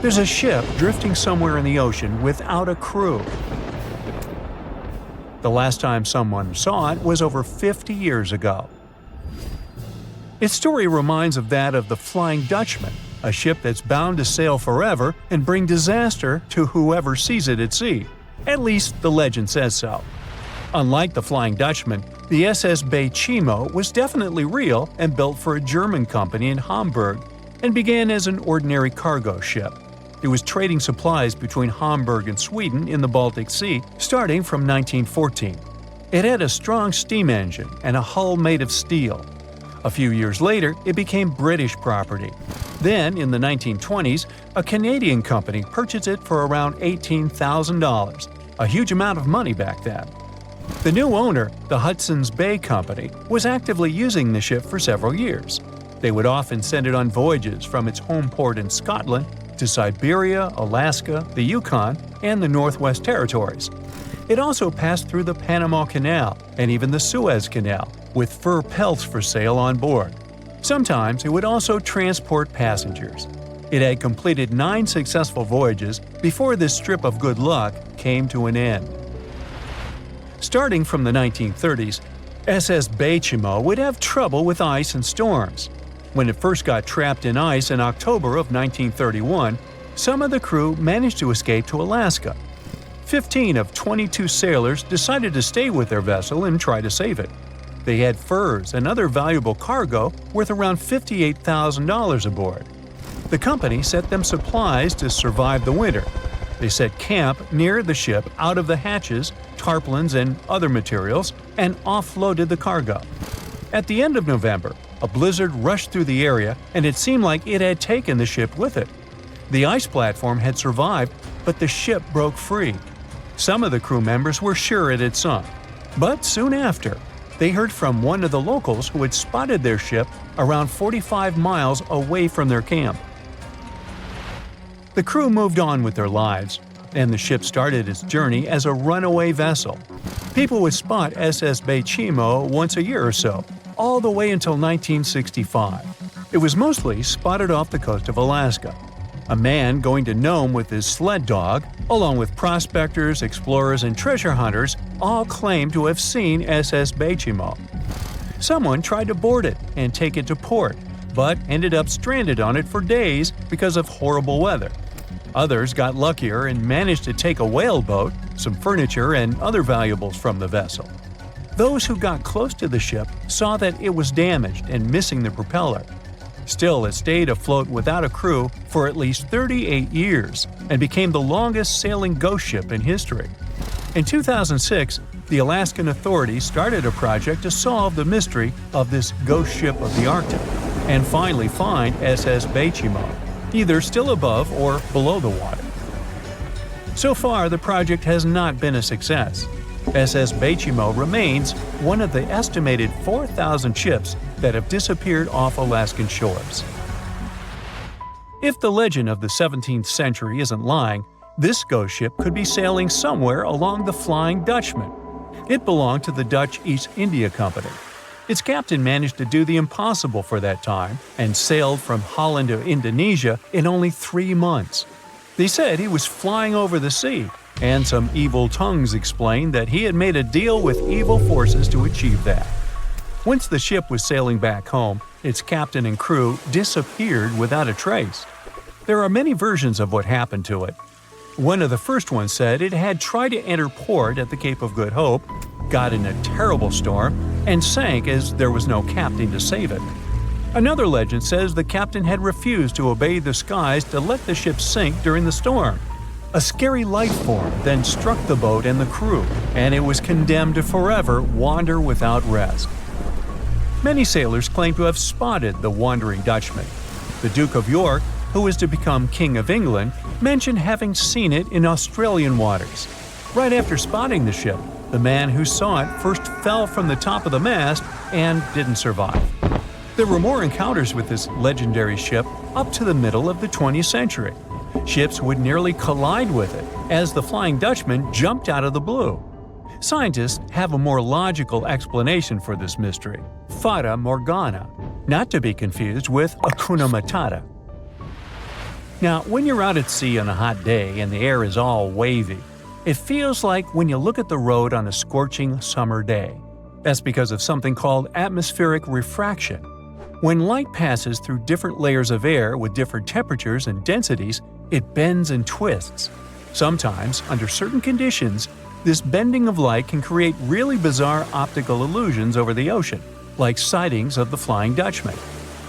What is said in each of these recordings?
There's a ship drifting somewhere in the ocean without a crew. The last time someone saw it was over 50 years ago. Its story reminds of that of the Flying Dutchman, a ship that's bound to sail forever and bring disaster to whoever sees it at sea. At least the legend says so. Unlike the Flying Dutchman, the SS Bay Chimo was definitely real and built for a German company in Hamburg and began as an ordinary cargo ship. It was trading supplies between Hamburg and Sweden in the Baltic Sea starting from 1914. It had a strong steam engine and a hull made of steel. A few years later, it became British property. Then, in the 1920s, a Canadian company purchased it for around $18,000, a huge amount of money back then. The new owner, the Hudson's Bay Company, was actively using the ship for several years. They would often send it on voyages from its home port in Scotland to Siberia, Alaska, the Yukon, and the Northwest Territories. It also passed through the Panama Canal and even the Suez Canal, with fur pelts for sale on board. Sometimes it would also transport passengers. It had completed 9 successful voyages before this strip of good luck came to an end. Starting from the 1930s, SS Bay Chimo would have trouble with ice and storms. When it first got trapped in ice in October of 1931, some of the crew managed to escape to Alaska. 15 of 22 sailors decided to stay with their vessel and try to save it. They had furs and other valuable cargo worth around $58,000 aboard. The company sent them supplies to survive the winter. They set camp near the ship out of the hatches, tarpaulins, and other materials, and offloaded the cargo. At the end of November, a blizzard rushed through the area, and it seemed like it had taken the ship with it. The ice platform had survived, but the ship broke free. Some of the crew members were sure it had sunk. But soon after, they heard from one of the locals who had spotted their ship around 45 miles away from their camp. The crew moved on with their lives, and the ship started its journey as a runaway vessel. People would spot SS Bay Chimo once a year or so, all the way until 1965. It was mostly spotted off the coast of Alaska. A man going to Nome with his sled dog, along with prospectors, explorers, and treasure hunters, all claimed to have seen SS Bay Chimo. Someone tried to board it and take it to port, but ended up stranded on it for days because of horrible weather. Others got luckier and managed to take a whaleboat, some furniture, and other valuables from the vessel. Those who got close to the ship saw that it was damaged and missing the propeller. Still, it stayed afloat without a crew for at least 38 years and became the longest sailing ghost ship in history. In 2006, the Alaskan authorities started a project to solve the mystery of this ghost ship of the Arctic and finally find SS Bay Chimo, either still above or below the water. So far, the project has not been a success. SS Bay Chimo remains one of the estimated 4,000 ships that have disappeared off Alaskan shores. If the legend of the 17th century isn't lying, this ghost ship could be sailing somewhere along the Flying Dutchman. It belonged to the Dutch East India Company. Its captain managed to do the impossible for that time and sailed from Holland to Indonesia in only 3 months. They said he was flying over the sea, and some evil tongues explained that he had made a deal with evil forces to achieve that. Once the ship was sailing back home, its captain and crew disappeared without a trace. There are many versions of what happened to it. One of the first ones said it had tried to enter port at the Cape of Good Hope, got in a terrible storm, and sank as there was no captain to save it. Another legend says the captain had refused to obey the skies to let the ship sink during the storm. A scary life form then struck the boat and the crew, and it was condemned to forever wander without rest. Many sailors claim to have spotted the Wandering Dutchman. The Duke of York, who was to become King of England, mentioned having seen it in Australian waters. Right after spotting the ship, the man who saw it first fell from the top of the mast and didn't survive. There were more encounters with this legendary ship up to the middle of the 20th century. Ships would nearly collide with it as the Flying Dutchman jumped out of the blue. Scientists have a more logical explanation for this mystery: Fata Morgana, not to be confused with Hakuna Matata. Now, when you're out at sea on a hot day and the air is all wavy, it feels like when you look at the road on a scorching summer day. That's because of something called atmospheric refraction. When light passes through different layers of air with different temperatures and densities, it bends and twists. Sometimes, under certain conditions, this bending of light can create really bizarre optical illusions over the ocean, like sightings of the Flying Dutchman.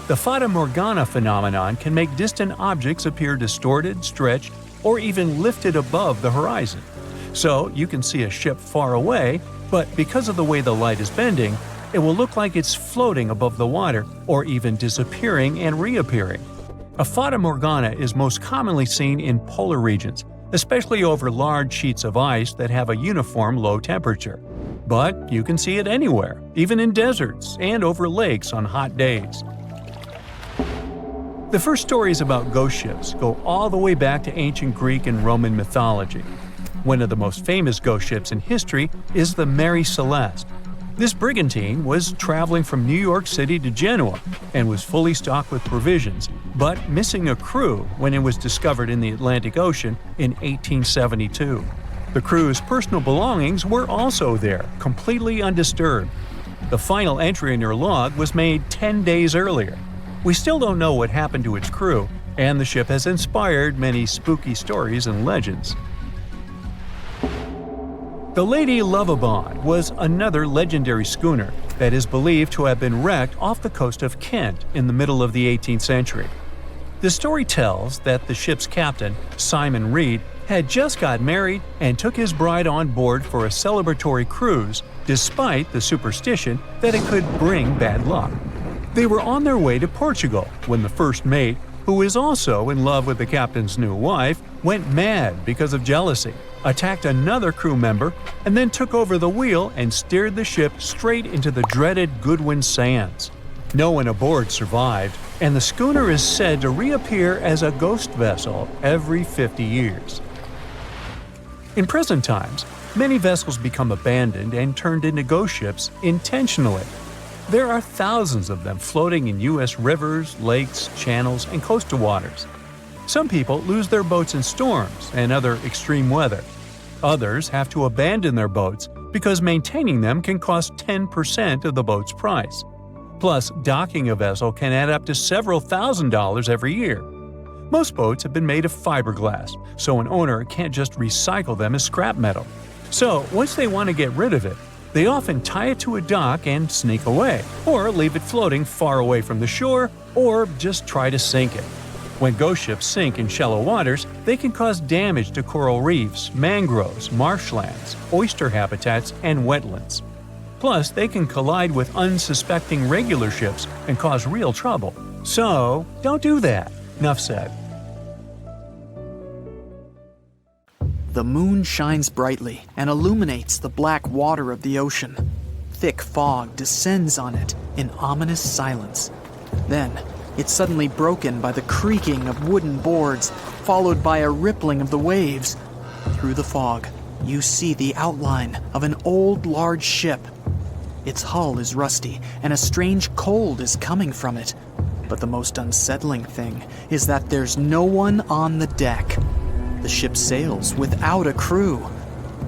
The Fata Morgana phenomenon can make distant objects appear distorted, stretched, or even lifted above the horizon. So you can see a ship far away, but because of the way the light is bending, it will look like it's floating above the water or even disappearing and reappearing. A Fata Morgana is most commonly seen in polar regions, especially over large sheets of ice that have a uniform low temperature. But you can see it anywhere, even in deserts and over lakes on hot days. The first stories about ghost ships go all the way back to ancient Greek and Roman mythology. One of the most famous ghost ships in history is the Mary Celeste. This brigantine was traveling from New York City to Genoa and was fully stocked with provisions, but missing a crew when it was discovered in the Atlantic Ocean in 1872. The crew's personal belongings were also there, completely undisturbed. The final entry in her log was made 10 days earlier. We still don't know what happened to its crew, and the ship has inspired many spooky stories and legends. The Lady Lovibond was another legendary schooner that is believed to have been wrecked off the coast of Kent in the middle of the 18th century. The story tells that the ship's captain, Simon Reed, had just got married and took his bride on board for a celebratory cruise, despite the superstition that it could bring bad luck. They were on their way to Portugal when the first mate, who is also in love with the captain's new wife, went mad because of jealousy, attacked another crew member, and then took over the wheel and steered the ship straight into the dreaded Goodwin Sands. No one aboard survived, and the schooner is said to reappear as a ghost vessel every 50 years. In present times, many vessels become abandoned and turned into ghost ships intentionally. There are thousands of them floating in U.S. rivers, lakes, channels, and coastal waters. Some people lose their boats in storms and other extreme weather. Others have to abandon their boats because maintaining them can cost 10% of the boat's price. Plus, docking a vessel can add up to several $1,000s every year. Most boats have been made of fiberglass, so an owner can't just recycle them as scrap metal. So, once they want to get rid of it, they often tie it to a dock and sneak away, or leave it floating far away from the shore, or just try to sink it. When ghost ships sink in shallow waters, they can cause damage to coral reefs, mangroves, marshlands, oyster habitats, and wetlands. Plus, they can collide with unsuspecting regular ships and cause real trouble. So, don't do that. Enough said. The moon shines brightly and illuminates the black water of the ocean. Thick fog descends on it in ominous silence. Then, it's suddenly broken by the creaking of wooden boards, followed by a rippling of the waves. Through the fog, you see the outline of an old large ship. Its hull is rusty, and a strange cold is coming from it. But the most unsettling thing is that there's no one on the deck. The ship sails without a crew.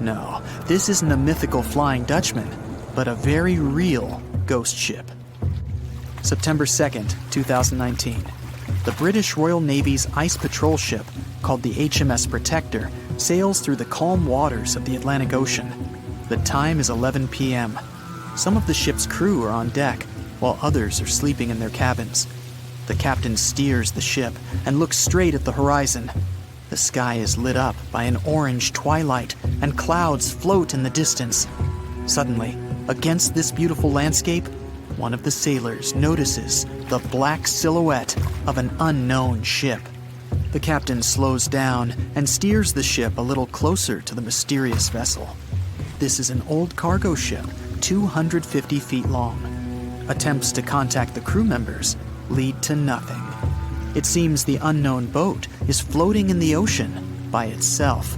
No, this isn't a mythical Flying Dutchman, but a very real ghost ship. September 2nd, 2019. The British Royal Navy's ice patrol ship, called the HMS Protector, sails through the calm waters of the Atlantic Ocean. The time is 11 p.m. Some of the ship's crew are on deck, while others are sleeping in their cabins. The captain steers the ship and looks straight at the horizon. The sky is lit up by an orange twilight, and clouds float in the distance. Suddenly, against this beautiful landscape, one of the sailors notices the black silhouette of an unknown ship. The captain slows down and steers the ship a little closer to the mysterious vessel. This is an old cargo ship, 250 feet long. Attempts to contact the crew members lead to nothing. It seems the unknown boat is floating in the ocean by itself.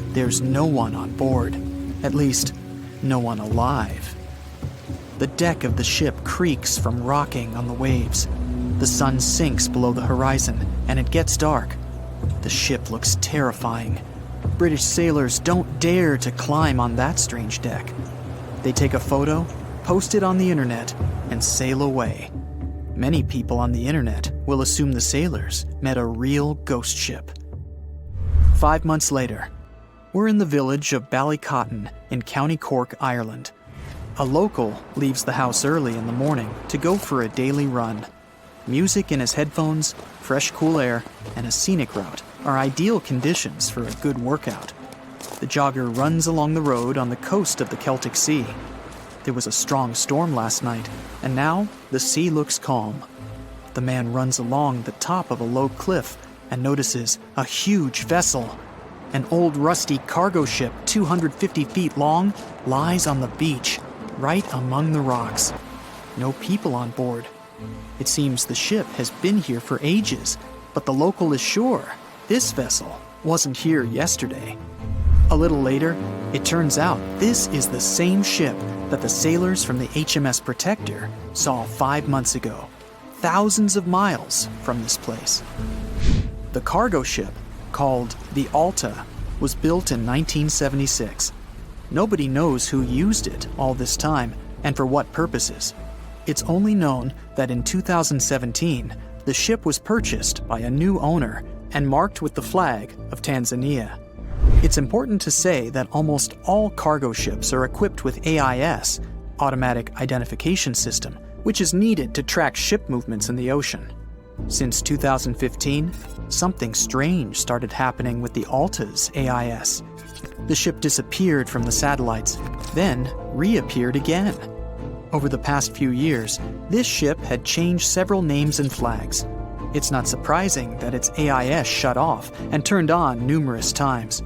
There's no one on board, at least, no one alive. The deck of the ship creaks from rocking on the waves. The sun sinks below the horizon, and it gets dark. The ship looks terrifying. British sailors don't dare to climb on that strange deck. They take a photo, post it on the internet, and sail away. Many people on the internet will assume the sailors met a real ghost ship. 5 months later, we're in the village of Ballycotton in County Cork, Ireland. A local leaves the house early in the morning to go for a daily run. Music in his headphones, fresh cool air, and a scenic route are ideal conditions for a good workout. The jogger runs along the road on the coast of the Celtic Sea. There was a strong storm last night, and now the sea looks calm. The man runs along the top of a low cliff and notices a huge vessel. An old rusty cargo ship 250 feet long lies on the beach, right among the rocks. No people on board. It seems the ship has been here for ages, but the local is sure this vessel wasn't here yesterday. A little later, it turns out this is the same ship that the sailors from the HMS Protector saw 5 months ago, thousands of miles from this place. The cargo ship, called the Alta, was built in 1976. Nobody knows who used it all this time and for what purposes. It's only known that in 2017, the ship was purchased by a new owner and marked with the flag of Tanzania. It's important to say that almost all cargo ships are equipped with AIS, Automatic Identification System, which is needed to track ship movements in the ocean. Since 2015, something strange started happening with the Alta's AIS. The ship disappeared from the satellites, then reappeared again. Over the past few years, this ship had changed several names and flags. It's not surprising that its AIS shut off and turned on numerous times.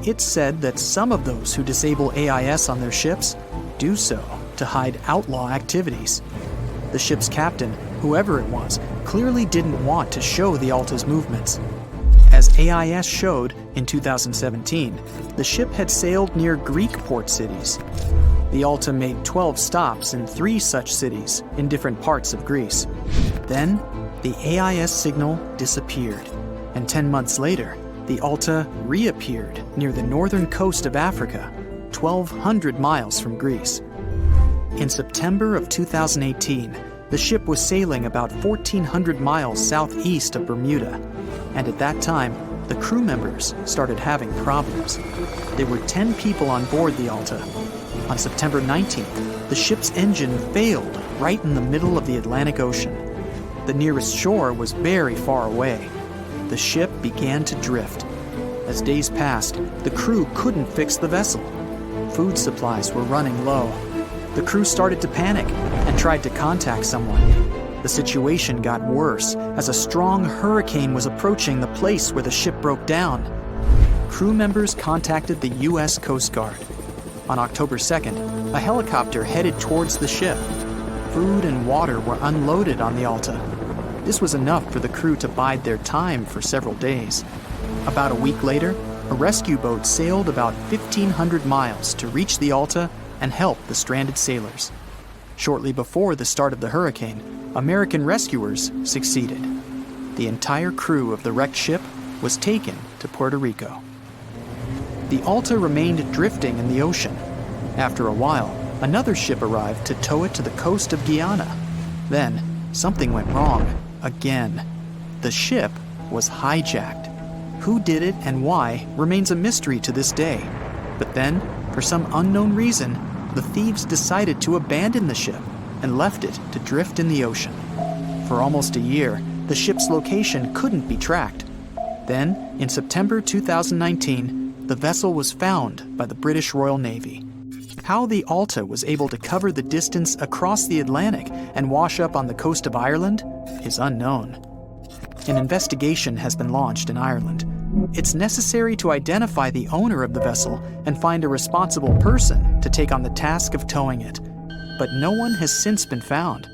It's said that some of those who disable AIS on their ships do so to hide outlaw activities. The ship's captain, whoever it was, clearly didn't want to show the Alta's movements. As AIS showed in 2017, the ship had sailed near Greek port cities. The Alta made 12 stops in 3 such cities in different parts of Greece. Then, the AIS signal disappeared, and 10 months later, the Alta reappeared near the northern coast of Africa, 1,200 miles from Greece. In September of 2018, the ship was sailing about 1,400 miles southeast of Bermuda, and at that time, the crew members started having problems. There were 10 people on board the Alta. On September 19th, the ship's engine failed right in the middle of the Atlantic Ocean. The nearest shore was very far away. The ship began to drift. As days passed, the crew couldn't fix the vessel. Food supplies were running low. The crew started to panic and tried to contact someone. The situation got worse as a strong hurricane was approaching the place where the ship broke down. Crew members contacted the U.S. Coast Guard. On October 2nd, a helicopter headed towards the ship. Food and water were unloaded on the Alta. This was enough for the crew to bide their time for several days. About a week later, a rescue boat sailed about 1,500 miles to reach the Alta and help the stranded sailors. Shortly before the start of the hurricane, American rescuers succeeded. The entire crew of the wrecked ship was taken to Puerto Rico. The Alta remained drifting in the ocean. After a while, another ship arrived to tow it to the coast of Guyana. Then, something went wrong again. The ship was hijacked. Who did it and why remains a mystery to this day. But then, for some unknown reason, the thieves decided to abandon the ship and left it to drift in the ocean. For almost a year, the ship's location couldn't be tracked. Then, in September 2019, the vessel was found by the British Royal Navy. How the Alta was able to cover the distance across the Atlantic and wash up on the coast of Ireland is unknown. An investigation has been launched in Ireland. It's necessary to identify the owner of the vessel and find a responsible person to take on the task of towing it. But no one has since been found.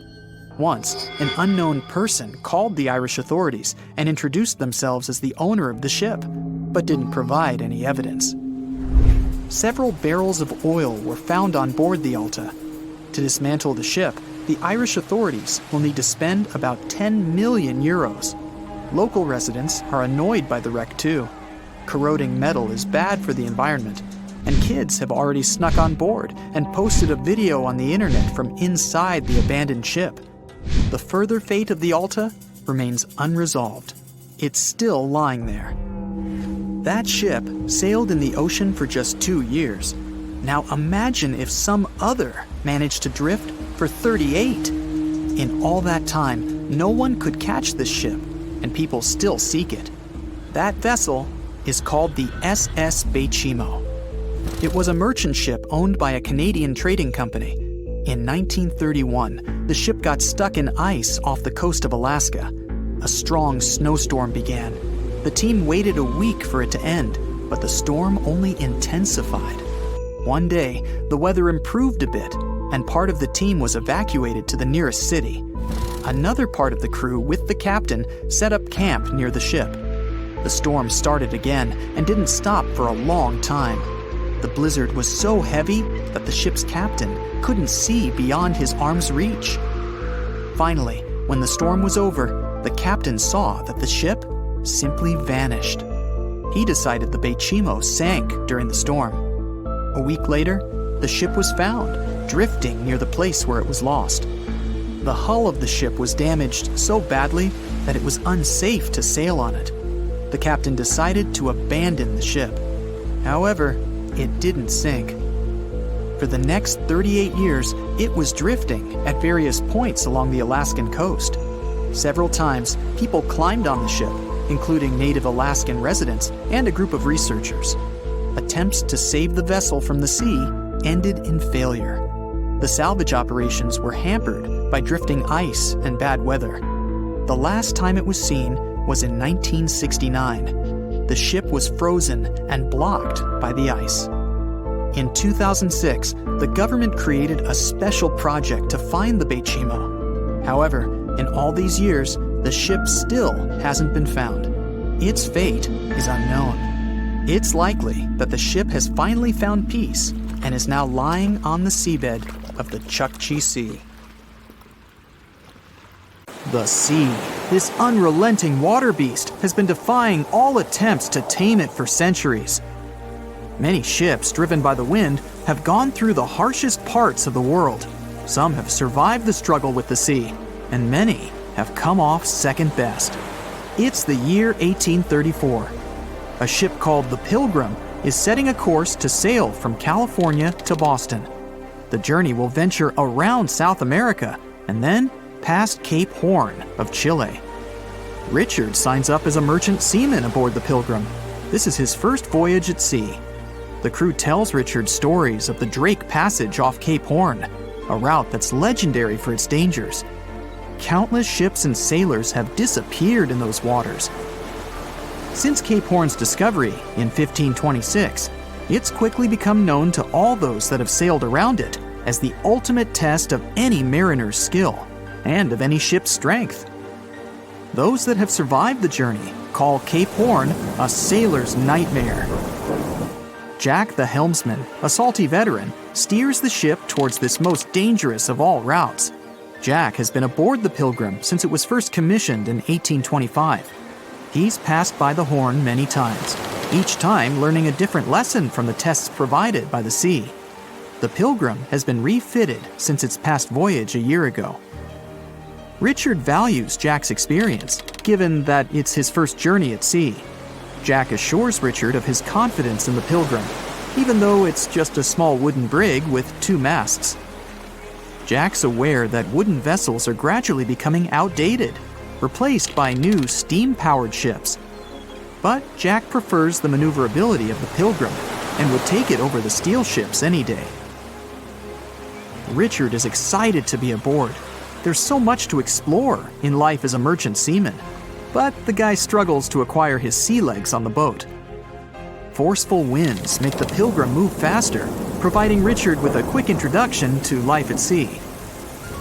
Once, an unknown person called the Irish authorities and introduced themselves as the owner of the ship, but didn't provide any evidence. Several barrels of oil were found on board the Alta. To dismantle the ship, the Irish authorities will need to spend about 10 million euros. Local residents are annoyed by the wreck too. Corroding metal is bad for the environment, and kids have already snuck on board and posted a video on the internet from inside the abandoned ship. The further fate of the Alta remains unresolved. It's still lying there. That ship sailed in the ocean for just 2 years. Now imagine if some other managed to drift for 38. In all that time, no one could catch this ship, and people still seek it. That vessel is called the SS Bechimo. It was a merchant ship owned by a Canadian trading company. In 1931, the ship got stuck in ice off the coast of Alaska. A strong snowstorm began. The team waited a week for it to end, but the storm only intensified. One day, the weather improved a bit, and part of the team was evacuated to the nearest city. Another part of the crew, with the captain, set up camp near the ship. The storm started again and didn't stop for a long time. The blizzard was so heavy that the ship's captain couldn't see beyond his arm's reach. Finally, when the storm was over, the captain saw that the ship simply vanished. He decided the Bechimo sank during the storm. A week later, the ship was found, drifting near the place where it was lost. The hull of the ship was damaged so badly that it was unsafe to sail on it. The captain decided to abandon the ship. However, it didn't sink. For the next 38 years, it was drifting at various points along the Alaskan coast. Several times, people climbed on the ship, including native Alaskan residents and a group of researchers. Attempts to save the vessel from the sea ended in failure. The salvage operations were hampered by drifting ice and bad weather. The last time it was seen was in 1969. The ship was frozen and blocked by the ice. In 2006, the government created a special project to find the Bechimo. However, in all these years, the ship still hasn't been found. Its fate is unknown. It's likely that the ship has finally found peace and is now lying on the seabed of the Chukchi Sea. The sea, this unrelenting water beast, has been defying all attempts to tame it for centuries. Many ships driven by the wind have gone through the harshest parts of the world. Some have survived the struggle with the sea, and many have come off second best. It's the year 1834. A ship called the Pilgrim is setting a course to sail from California to Boston. The journey will venture around South America and then past Cape Horn of Chile. Richard signs up as a merchant seaman aboard the Pilgrim. This is his first voyage at sea. The crew tells Richard stories of the Drake Passage off Cape Horn, a route that's legendary for its dangers. Countless ships and sailors have disappeared in those waters. Since Cape Horn's discovery in 1526, it's quickly become known to all those that have sailed around it as the ultimate test of any mariner's skill and of any ship's strength. Those that have survived the journey call Cape Horn a sailor's nightmare. Jack the helmsman, a salty veteran, steers the ship towards this most dangerous of all routes. Jack has been aboard the Pilgrim since it was first commissioned in 1825. He's passed by the Horn many times, each time learning a different lesson from the tests provided by the sea. The Pilgrim has been refitted since its past voyage a year ago. Richard values Jack's experience, given that it's his first journey at sea. Jack assures Richard of his confidence in the Pilgrim, even though it's just a small wooden brig with 2 masts. Jack's aware that wooden vessels are gradually becoming outdated, replaced by new steam-powered ships. But Jack prefers the maneuverability of the Pilgrim and would take it over the steel ships any day. Richard is excited to be aboard. There's so much to explore in life as a merchant seaman, but the guy struggles to acquire his sea legs on the boat. Forceful winds make the Pilgrim move faster, providing Richard with a quick introduction to life at sea.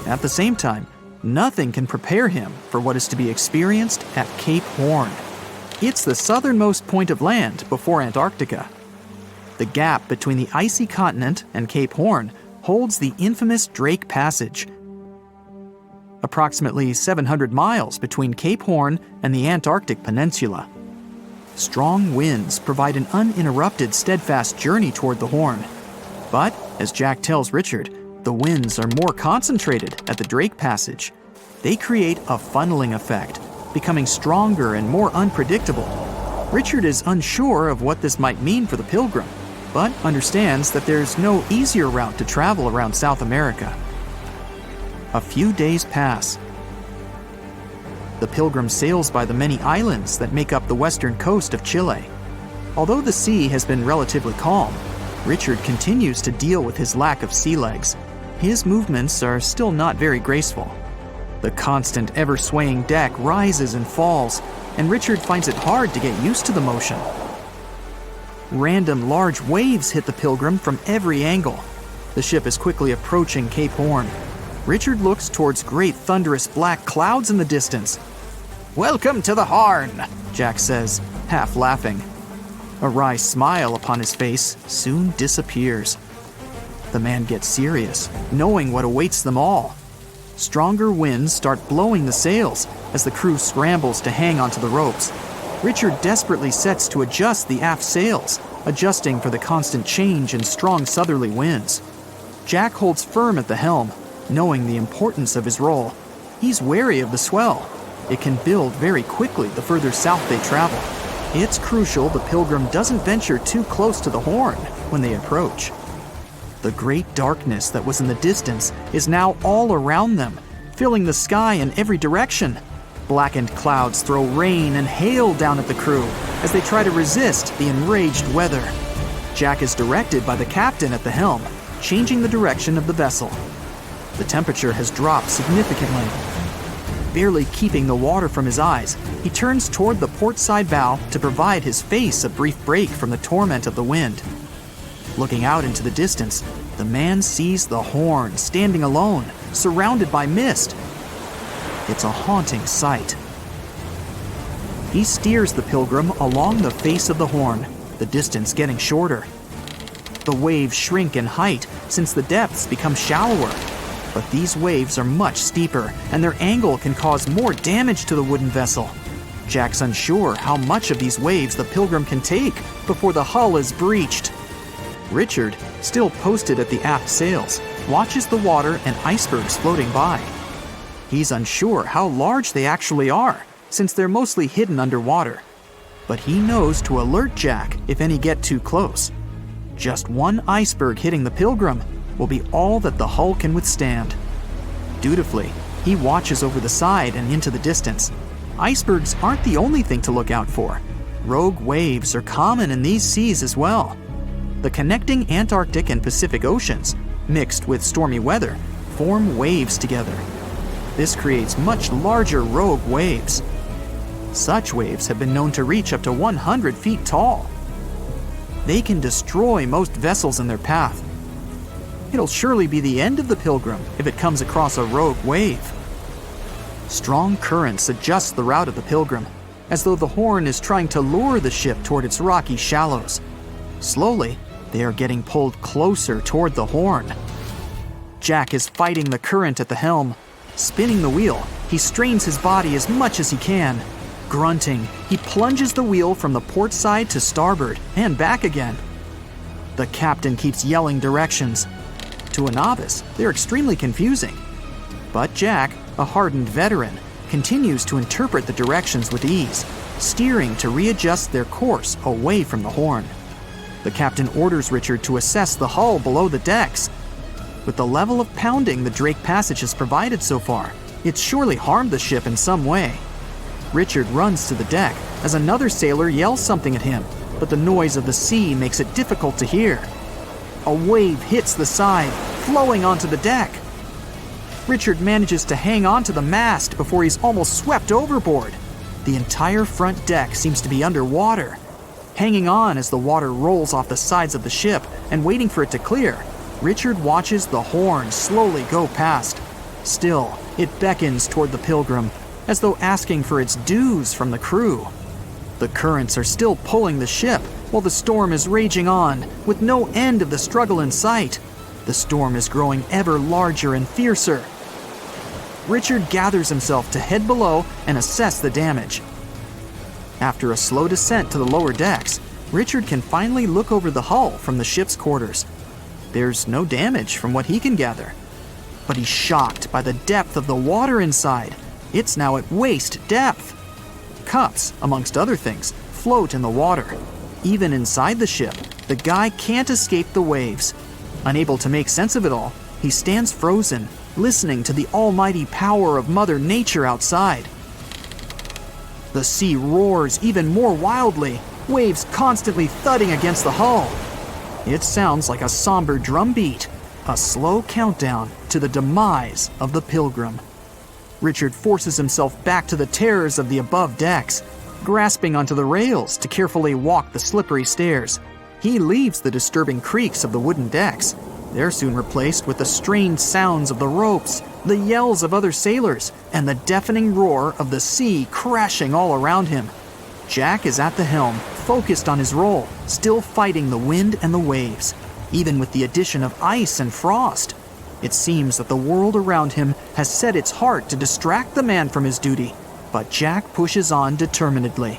At the same time, nothing can prepare him for what is to be experienced at Cape Horn. It's the southernmost point of land before Antarctica. The gap between the icy continent and Cape Horn holds the infamous Drake Passage. approximately 700 miles between Cape Horn and the Antarctic Peninsula. Strong winds provide an uninterrupted, steadfast journey toward the Horn. But, as Jack tells Richard, the winds are more concentrated at the Drake Passage. They create a funneling effect, becoming stronger and more unpredictable. Richard is unsure of what this might mean for the Pilgrim, but understands that there's no easier route to travel around South America. A few days pass. The Pilgrim sails by the many islands that make up the western coast of Chile. Although the sea has been relatively calm, Richard continues to deal with his lack of sea legs. His movements are still not very graceful. The constant, ever-swaying deck rises and falls, and Richard finds it hard to get used to the motion. Random large waves hit the Pilgrim from every angle. The ship is quickly approaching Cape Horn. Richard looks towards great thunderous black clouds in the distance. "Welcome to the Horn," Jack says, half laughing. A wry smile upon his face soon disappears. The man gets serious, knowing what awaits them all. Stronger winds start blowing the sails as the crew scrambles to hang onto the ropes. Richard desperately sets to adjust the aft sails, adjusting for the constant change in strong southerly winds. Jack holds firm at the helm, knowing the importance of his role. He's wary of the swell. It can build very quickly the further south they travel. It's crucial the Pilgrim doesn't venture too close to the Horn when they approach. The great darkness that was in the distance is now all around them, filling the sky in every direction. Blackened clouds throw rain and hail down at the crew as they try to resist the enraged weather. Jack is directed by the captain at the helm, changing the direction of the vessel. The temperature has dropped significantly. Barely keeping the water from his eyes, he turns toward the port side bow to provide his face a brief break from the torment of the wind. Looking out into the distance, the man sees the Horn standing alone, surrounded by mist. It's a haunting sight. He steers the Pilgrim along the face of the Horn, the distance getting shorter. The waves shrink in height since the depths become shallower. But these waves are much steeper, and their angle can cause more damage to the wooden vessel. Jack's unsure how much of these waves the Pilgrim can take before the hull is breached. Richard, still posted at the aft sails, watches the water and icebergs floating by. He's unsure how large they actually are, since they're mostly hidden underwater. But he knows to alert Jack if any get too close. Just one iceberg hitting the Pilgrim will be all that the hull can withstand. Dutifully, he watches over the side and into the distance. Icebergs aren't the only thing to look out for. Rogue waves are common in these seas as well. The connecting Antarctic and Pacific Oceans, mixed with stormy weather, form waves together. This creates much larger rogue waves. Such waves have been known to reach up to 100 feet tall. They can destroy most vessels in their path. It'll surely be the end of the Pilgrim if it comes across a rogue wave. Strong currents adjust the route of the Pilgrim, as though the Horn is trying to lure the ship toward its rocky shallows. Slowly, they are getting pulled closer toward the Horn. Jack is fighting the current at the helm. Spinning the wheel, he strains his body as much as he can. Grunting, he plunges the wheel from the port side to starboard and back again. The captain keeps yelling directions. To a novice, they're extremely confusing. But Jack, a hardened veteran, continues to interpret the directions with ease, steering to readjust their course away from the Horn. The captain orders Richard to assess the hull below the decks. With the level of pounding the Drake Passage has provided so far, it's surely harmed the ship in some way. Richard runs to the deck as another sailor yells something at him, but the noise of the sea makes it difficult to hear. A wave hits the side, flowing onto the deck. Richard manages to hang on to the mast before he's almost swept overboard. The entire front deck seems to be underwater. Hanging on as the water rolls off the sides of the ship and waiting for it to clear, Richard watches the Horn slowly go past. Still, it beckons toward the Pilgrim, as though asking for its dues from the crew. The currents are still pulling the ship, while the storm is raging on, with no end of the struggle in sight. The storm is growing ever larger and fiercer. Richard gathers himself to head below and assess the damage. After a slow descent to the lower decks, Richard can finally look over the hull from the ship's quarters. There's no damage from what he can gather. But he's shocked by the depth of the water inside. It's now at waist depth. Cups, amongst other things, float in the water. Even inside the ship, the guy can't escape the waves. Unable to make sense of it all, he stands frozen, listening to the almighty power of Mother Nature outside. The sea roars even more wildly, waves constantly thudding against the hull. It sounds like a somber drumbeat, a slow countdown to the demise of the Pilgrim. Richard forces himself back to the terrors of the above decks, grasping onto the rails to carefully walk the slippery stairs. He leaves the disturbing creaks of the wooden decks. They're soon replaced with the strained sounds of the ropes, the yells of other sailors, and the deafening roar of the sea crashing all around him. Jack is at the helm, focused on his role, still fighting the wind and the waves, even with the addition of ice and frost. It seems that the world around him has set its heart to distract the man from his duty, but Jack pushes on determinedly.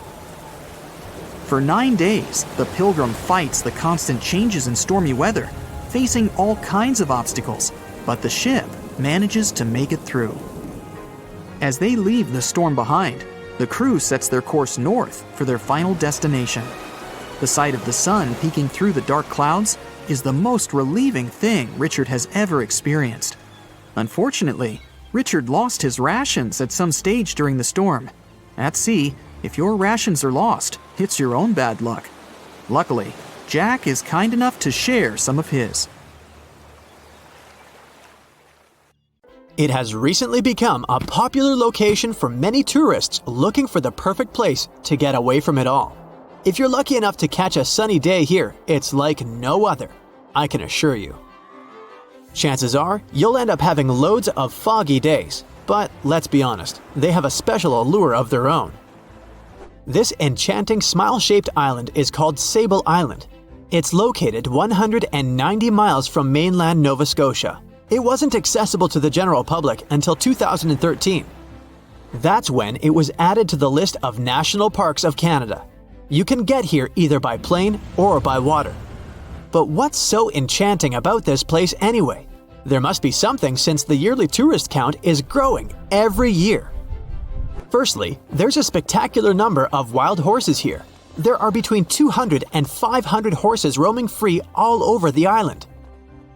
For 9 days, the Pilgrim fights the constant changes in stormy weather, facing all kinds of obstacles, but the ship manages to make it through. As they leave the storm behind, the crew sets their course north for their final destination. The sight of the sun peeking through the dark clouds is the most relieving thing Richard has ever experienced. Unfortunately, Richard lost his rations at some stage during the storm. At sea, if your rations are lost, it's your own bad luck. Luckily, Jack is kind enough to share some of his. It has recently become a popular location for many tourists looking for the perfect place to get away from it all. If you're lucky enough to catch a sunny day here, it's like no other, I can assure you. Chances are, you'll end up having loads of foggy days, but let's be honest, they have a special allure of their own. This enchanting smile-shaped island is called Sable Island. It's located 190 miles from mainland Nova Scotia. It wasn't accessible to the general public until 2013. That's when it was added to the list of National Parks of Canada. You can get here either by plane or by water. But what's so enchanting about this place anyway? There must be something since the yearly tourist count is growing every year. Firstly, there's a spectacular number of wild horses here. There are between 200 and 500 horses roaming free all over the island.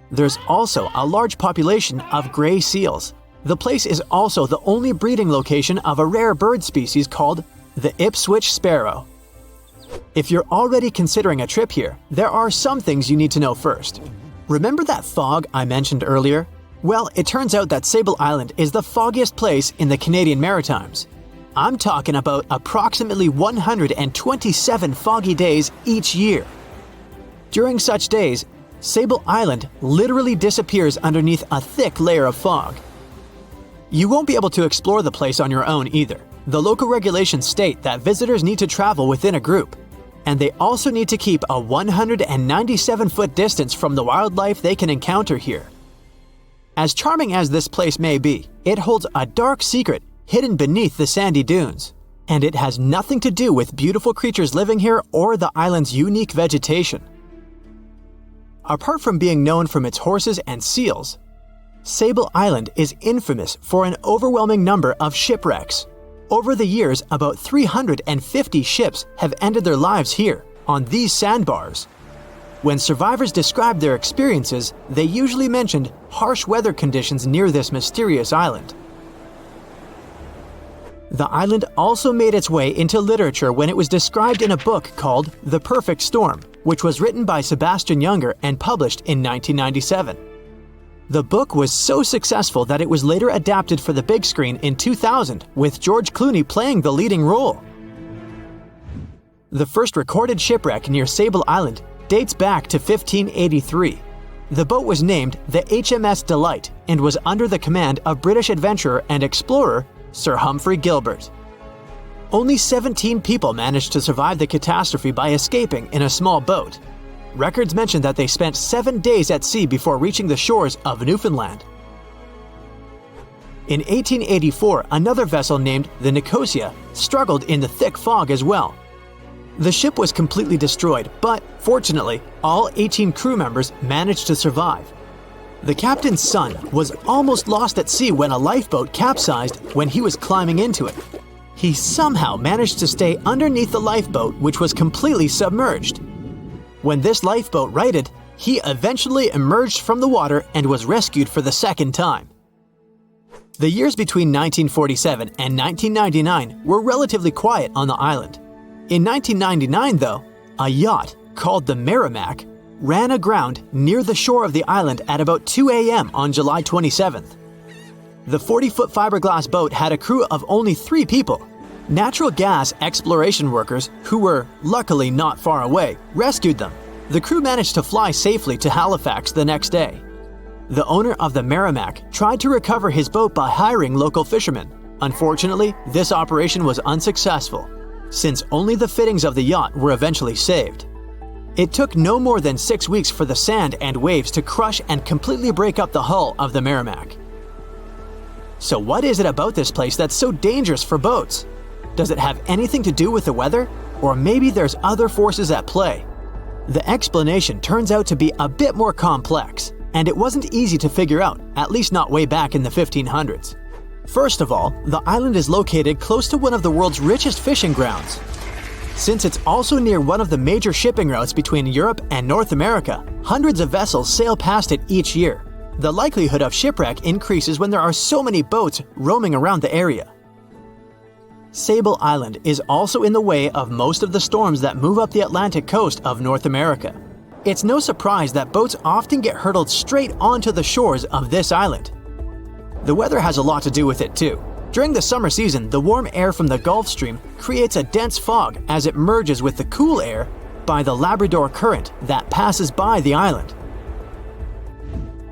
There's also a large population of gray seals. The place is also the only breeding location of a rare bird species called the Ipswich sparrow. If you're already considering a trip here, there are some things you need to know first. Remember that fog I mentioned earlier? Well, it turns out that Sable Island is the foggiest place in the Canadian Maritimes. I'm talking about approximately 127 foggy days each year. During such days, Sable Island literally disappears underneath a thick layer of fog. You won't be able to explore the place on your own either. The local regulations state that visitors need to travel within a group, and they also need to keep a 197-foot distance from the wildlife they can encounter here. As charming as this place may be, it holds a dark secret hidden beneath the sandy dunes, and it has nothing to do with beautiful creatures living here or the island's unique vegetation. Apart from being known from its horses and seals, Sable Island is infamous for an overwhelming number of shipwrecks. Over the years, about 350 ships have ended their lives here, on these sandbars. When survivors described their experiences, they usually mentioned harsh weather conditions near this mysterious island. The island also made its way into literature when it was described in a book called The Perfect Storm, which was written by Sebastian Junger and published in 1997. The book was so successful that it was later adapted for the big screen in 2000, with George Clooney playing the leading role. The first recorded shipwreck near Sable Island dates back to 1583. The boat was named the HMS Delight and was under the command of British adventurer and explorer Sir Humphrey Gilbert. Only 17 people managed to survive the catastrophe by escaping in a small boat. Records mention that they spent 7 days at sea before reaching the shores of Newfoundland. In 1884, another vessel named the Nicosia struggled in the thick fog as well. The ship was completely destroyed, but fortunately, all 18 crew members managed to survive. The captain's son was almost lost at sea when a lifeboat capsized when he was climbing into it. He somehow managed to stay underneath the lifeboat, which was completely submerged. When this lifeboat righted, he eventually emerged from the water and was rescued for the second time. The years between 1947 and 1999 were relatively quiet on the island. In 1999, though, a yacht called the Merrimack ran aground near the shore of the island at about 2 a.m. on July 27th. The 40-foot fiberglass boat had a crew of only 3 people. Natural gas exploration workers, who were luckily not far away, rescued them. The crew managed to fly safely to Halifax the next day. The owner of the Merrimack tried to recover his boat by hiring local fishermen. Unfortunately, this operation was unsuccessful, since only the fittings of the yacht were eventually saved. It took no more than 6 weeks for the sand and waves to crush and completely break up the hull of the Merrimack. So what is it about this place that's so dangerous for boats? Does it have anything to do with the weather? Or maybe there's other forces at play? The explanation turns out to be a bit more complex, and it wasn't easy to figure out, at least not way back in the 1500s. First of all, the island is located close to one of the world's richest fishing grounds. Since it's also near one of the major shipping routes between Europe and North America, hundreds of vessels sail past it each year. The likelihood of shipwreck increases when there are so many boats roaming around the area. Sable Island is also in the way of most of the storms that move up the Atlantic coast of North America. It's no surprise that boats often get hurtled straight onto the shores of this island. The weather has a lot to do with it too. During the summer season, the warm air from the Gulf Stream creates a dense fog as it merges with the cool air by the Labrador Current that passes by the island.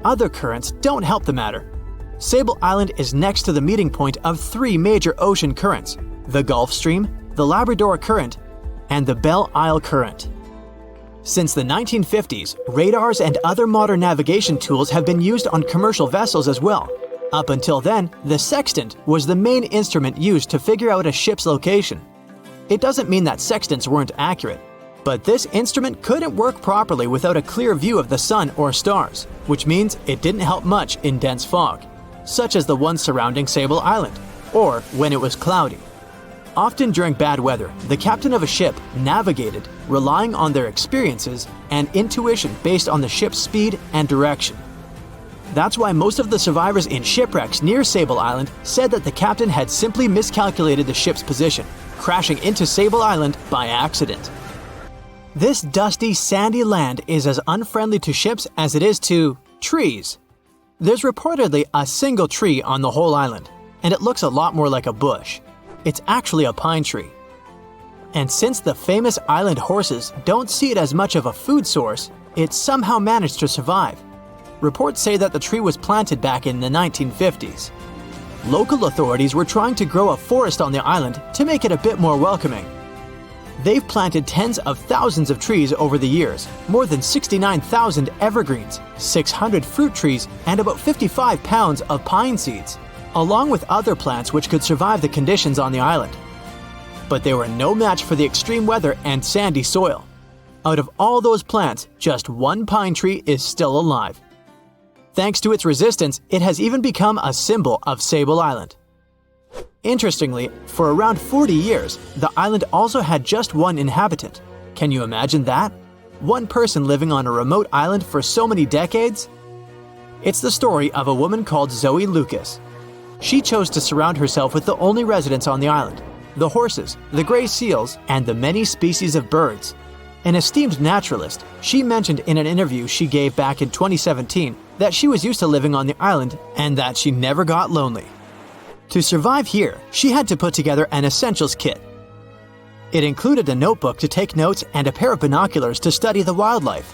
Other currents don't help the matter. Sable Island is next to the meeting point of 3 major ocean currents: the Gulf Stream, the Labrador Current, and the Belle Isle Current. Since the 1950s, radars and other modern navigation tools have been used on commercial vessels as well. Up until then, the sextant was the main instrument used to figure out a ship's location. It doesn't mean that sextants weren't accurate, but this instrument couldn't work properly without a clear view of the sun or stars, which means it didn't help much in dense fog, such as the one surrounding Sable Island, or when it was cloudy. Often during bad weather, the captain of a ship navigated, relying on their experiences and intuition based on the ship's speed and direction. That's why most of the survivors in shipwrecks near Sable Island said that the captain had simply miscalculated the ship's position, crashing into Sable Island by accident. This dusty, sandy land is as unfriendly to ships as it is to trees. There's reportedly a single tree on the whole island, and it looks a lot more like a bush. It's actually a pine tree. And since the famous island horses don't see it as much of a food source, it somehow managed to survive. Reports say that the tree was planted back in the 1950s. Local authorities were trying to grow a forest on the island to make it a bit more welcoming. They've planted tens of thousands of trees over the years, more than 69,000 evergreens, 600 fruit trees, and about 55 pounds of pine seeds, along with other plants which could survive the conditions on the island. But they were no match for the extreme weather and sandy soil. Out of all those plants, just one pine tree is still alive. Thanks to its resistance, it has even become a symbol of Sable Island. Interestingly, for around 40 years, the island also had just one inhabitant. Can you imagine that? One person living on a remote island for so many decades? It's the story of a woman called Zoe Lucas. She chose to surround herself with the only residents on the island: the horses, the gray seals, and the many species of birds. An esteemed naturalist, she mentioned in an interview she gave back in 2017 that she was used to living on the island and that she never got lonely. To survive here, she had to put together an essentials kit. It included a notebook to take notes and a pair of binoculars to study the wildlife.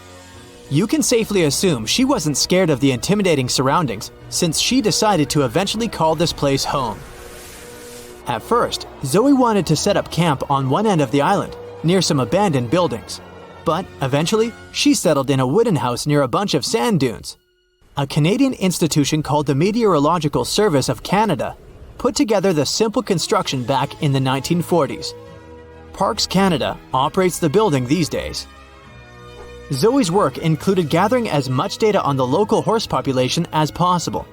You can safely assume she wasn't scared of the intimidating surroundings, since she decided to eventually call this place home. At first, Zoe wanted to set up camp on one end of the island, near some abandoned buildings. But eventually, she settled in a wooden house near a bunch of sand dunes. A Canadian institution called the Meteorological Service of Canada put together the simple construction back in the 1940s. Parks Canada operates the building these days. Zoe's work included gathering as much data on the local horse population as possible.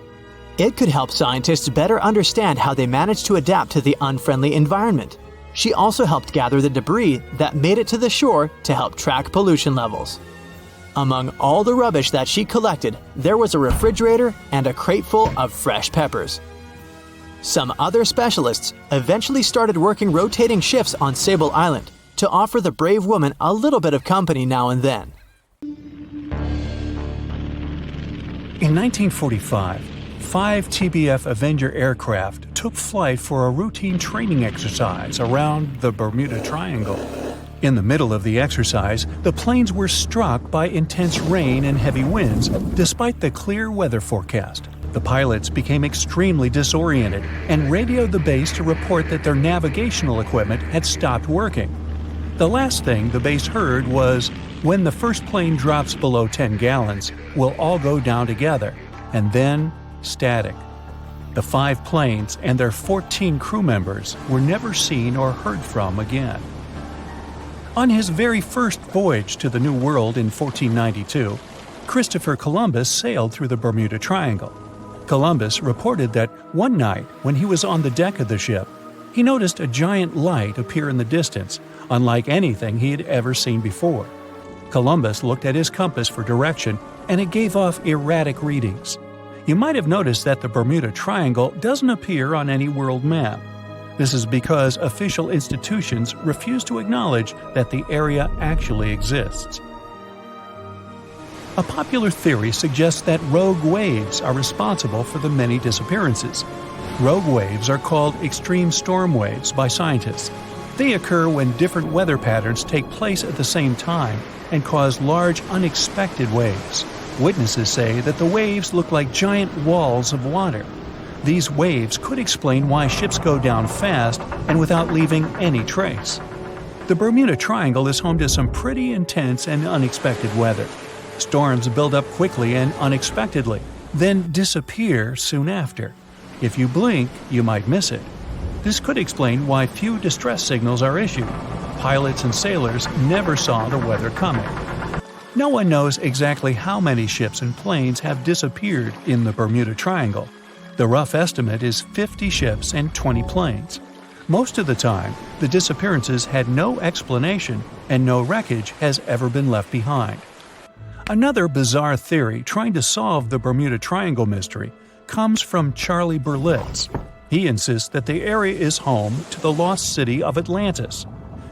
It could help scientists better understand how they managed to adapt to the unfriendly environment. She also helped gather the debris that made it to the shore to help track pollution levels. Among all the rubbish that she collected, there was a refrigerator and a crate full of fresh peppers. Some other specialists eventually started working rotating shifts on Sable Island to offer the brave woman a little bit of company now and then. In 1945, 5 TBF Avenger aircraft took flight for a routine training exercise around the Bermuda Triangle. In the middle of the exercise, the planes were struck by intense rain and heavy winds, despite the clear weather forecast. The pilots became extremely disoriented and radioed the base to report that their navigational equipment had stopped working. The last thing the base heard was, "When the first plane drops below 10 gallons, we'll all go down together," and then static. The 5 planes and their 14 crew members were never seen or heard from again. On his very first voyage to the New World in 1492, Christopher Columbus sailed through the Bermuda Triangle. Columbus reported that one night when he was on the deck of the ship, he noticed a giant light appear in the distance, unlike anything he had ever seen before. Columbus looked at his compass for direction, and it gave off erratic readings. You might have noticed that the Bermuda Triangle doesn't appear on any world map. This is because official institutions refuse to acknowledge that the area actually exists. A popular theory suggests that rogue waves are responsible for the many disappearances. Rogue waves are called extreme storm waves by scientists. They occur when different weather patterns take place at the same time and cause large, unexpected waves. Witnesses say that the waves look like giant walls of water. These waves could explain why ships go down fast and without leaving any trace. The Bermuda Triangle is home to some pretty intense and unexpected weather. Storms build up quickly and unexpectedly, then disappear soon after. If you blink, you might miss it. This could explain why few distress signals are issued. Pilots and sailors never saw the weather coming. No one knows exactly how many ships and planes have disappeared in the Bermuda Triangle. The rough estimate is 50 ships and 20 planes. Most of the time, the disappearances had no explanation and no wreckage has ever been left behind. Another bizarre theory trying to solve the Bermuda Triangle mystery comes from Charlie Berlitz. He insists that the area is home to the lost city of Atlantis.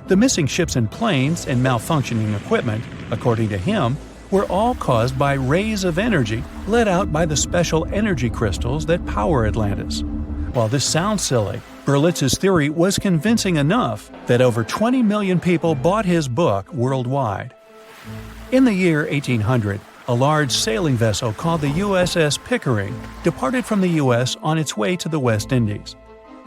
The missing ships and planes and malfunctioning equipment, according to him, were all caused by rays of energy let out by the special energy crystals that power Atlantis. While this sounds silly, Berlitz's theory was convincing enough that over 20 million people bought his book worldwide. In the year 1800, a large sailing vessel called the USS Pickering departed from the U.S. on its way to the West Indies.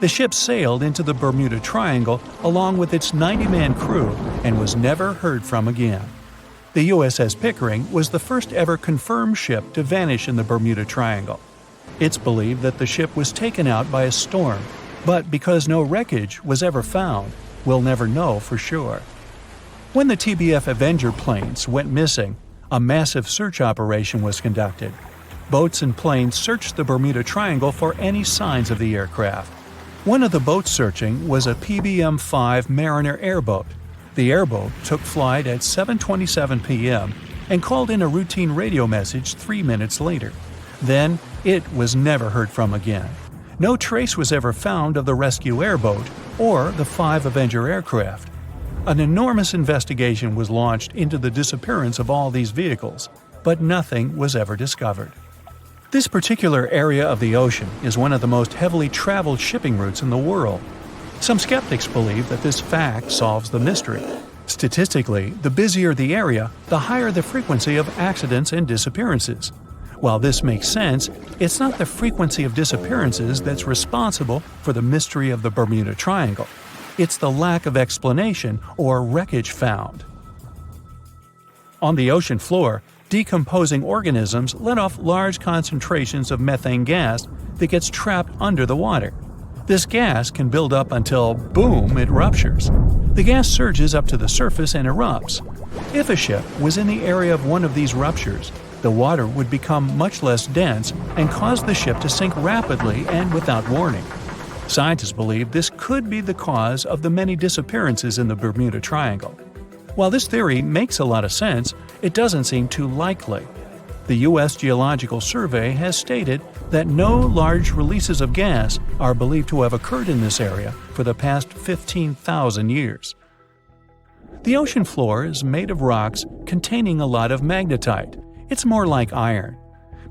The ship sailed into the Bermuda Triangle along with its 90-man crew and was never heard from again. The USS Pickering was the first ever confirmed ship to vanish in the Bermuda Triangle. It's believed that the ship was taken out by a storm, but because no wreckage was ever found, we'll never know for sure. When the TBF Avenger planes went missing, a massive search operation was conducted. Boats and planes searched the Bermuda Triangle for any signs of the aircraft. One of the boats searching was a PBM-5 Mariner airboat. The airboat took flight at 7:27 p.m. and called in a routine radio message 3 minutes later. Then, it was never heard from again. No trace was ever found of the rescue airboat or the 5 Avenger aircraft. An enormous investigation was launched into the disappearance of all these vehicles, but nothing was ever discovered. This particular area of the ocean is one of the most heavily traveled shipping routes in the world. Some skeptics believe that this fact solves the mystery. Statistically, the busier the area, the higher the frequency of accidents and disappearances. While this makes sense, it's not the frequency of disappearances that's responsible for the mystery of the Bermuda Triangle. It's the lack of explanation or wreckage found. On the ocean floor, Decomposing organisms let off large concentrations of methane gas that gets trapped under the water. This gas can build up until, boom, it ruptures. The gas surges up to the surface and erupts. If a ship was in the area of one of these ruptures, the water would become much less dense and cause the ship to sink rapidly and without warning. Scientists believe this could be the cause of the many disappearances in the Bermuda Triangle. While this theory makes a lot of sense, it doesn't seem too likely. The U.S. Geological Survey has stated that no large releases of gas are believed to have occurred in this area for the past 15,000 years. The ocean floor is made of rocks containing a lot of magnetite. It's more like iron.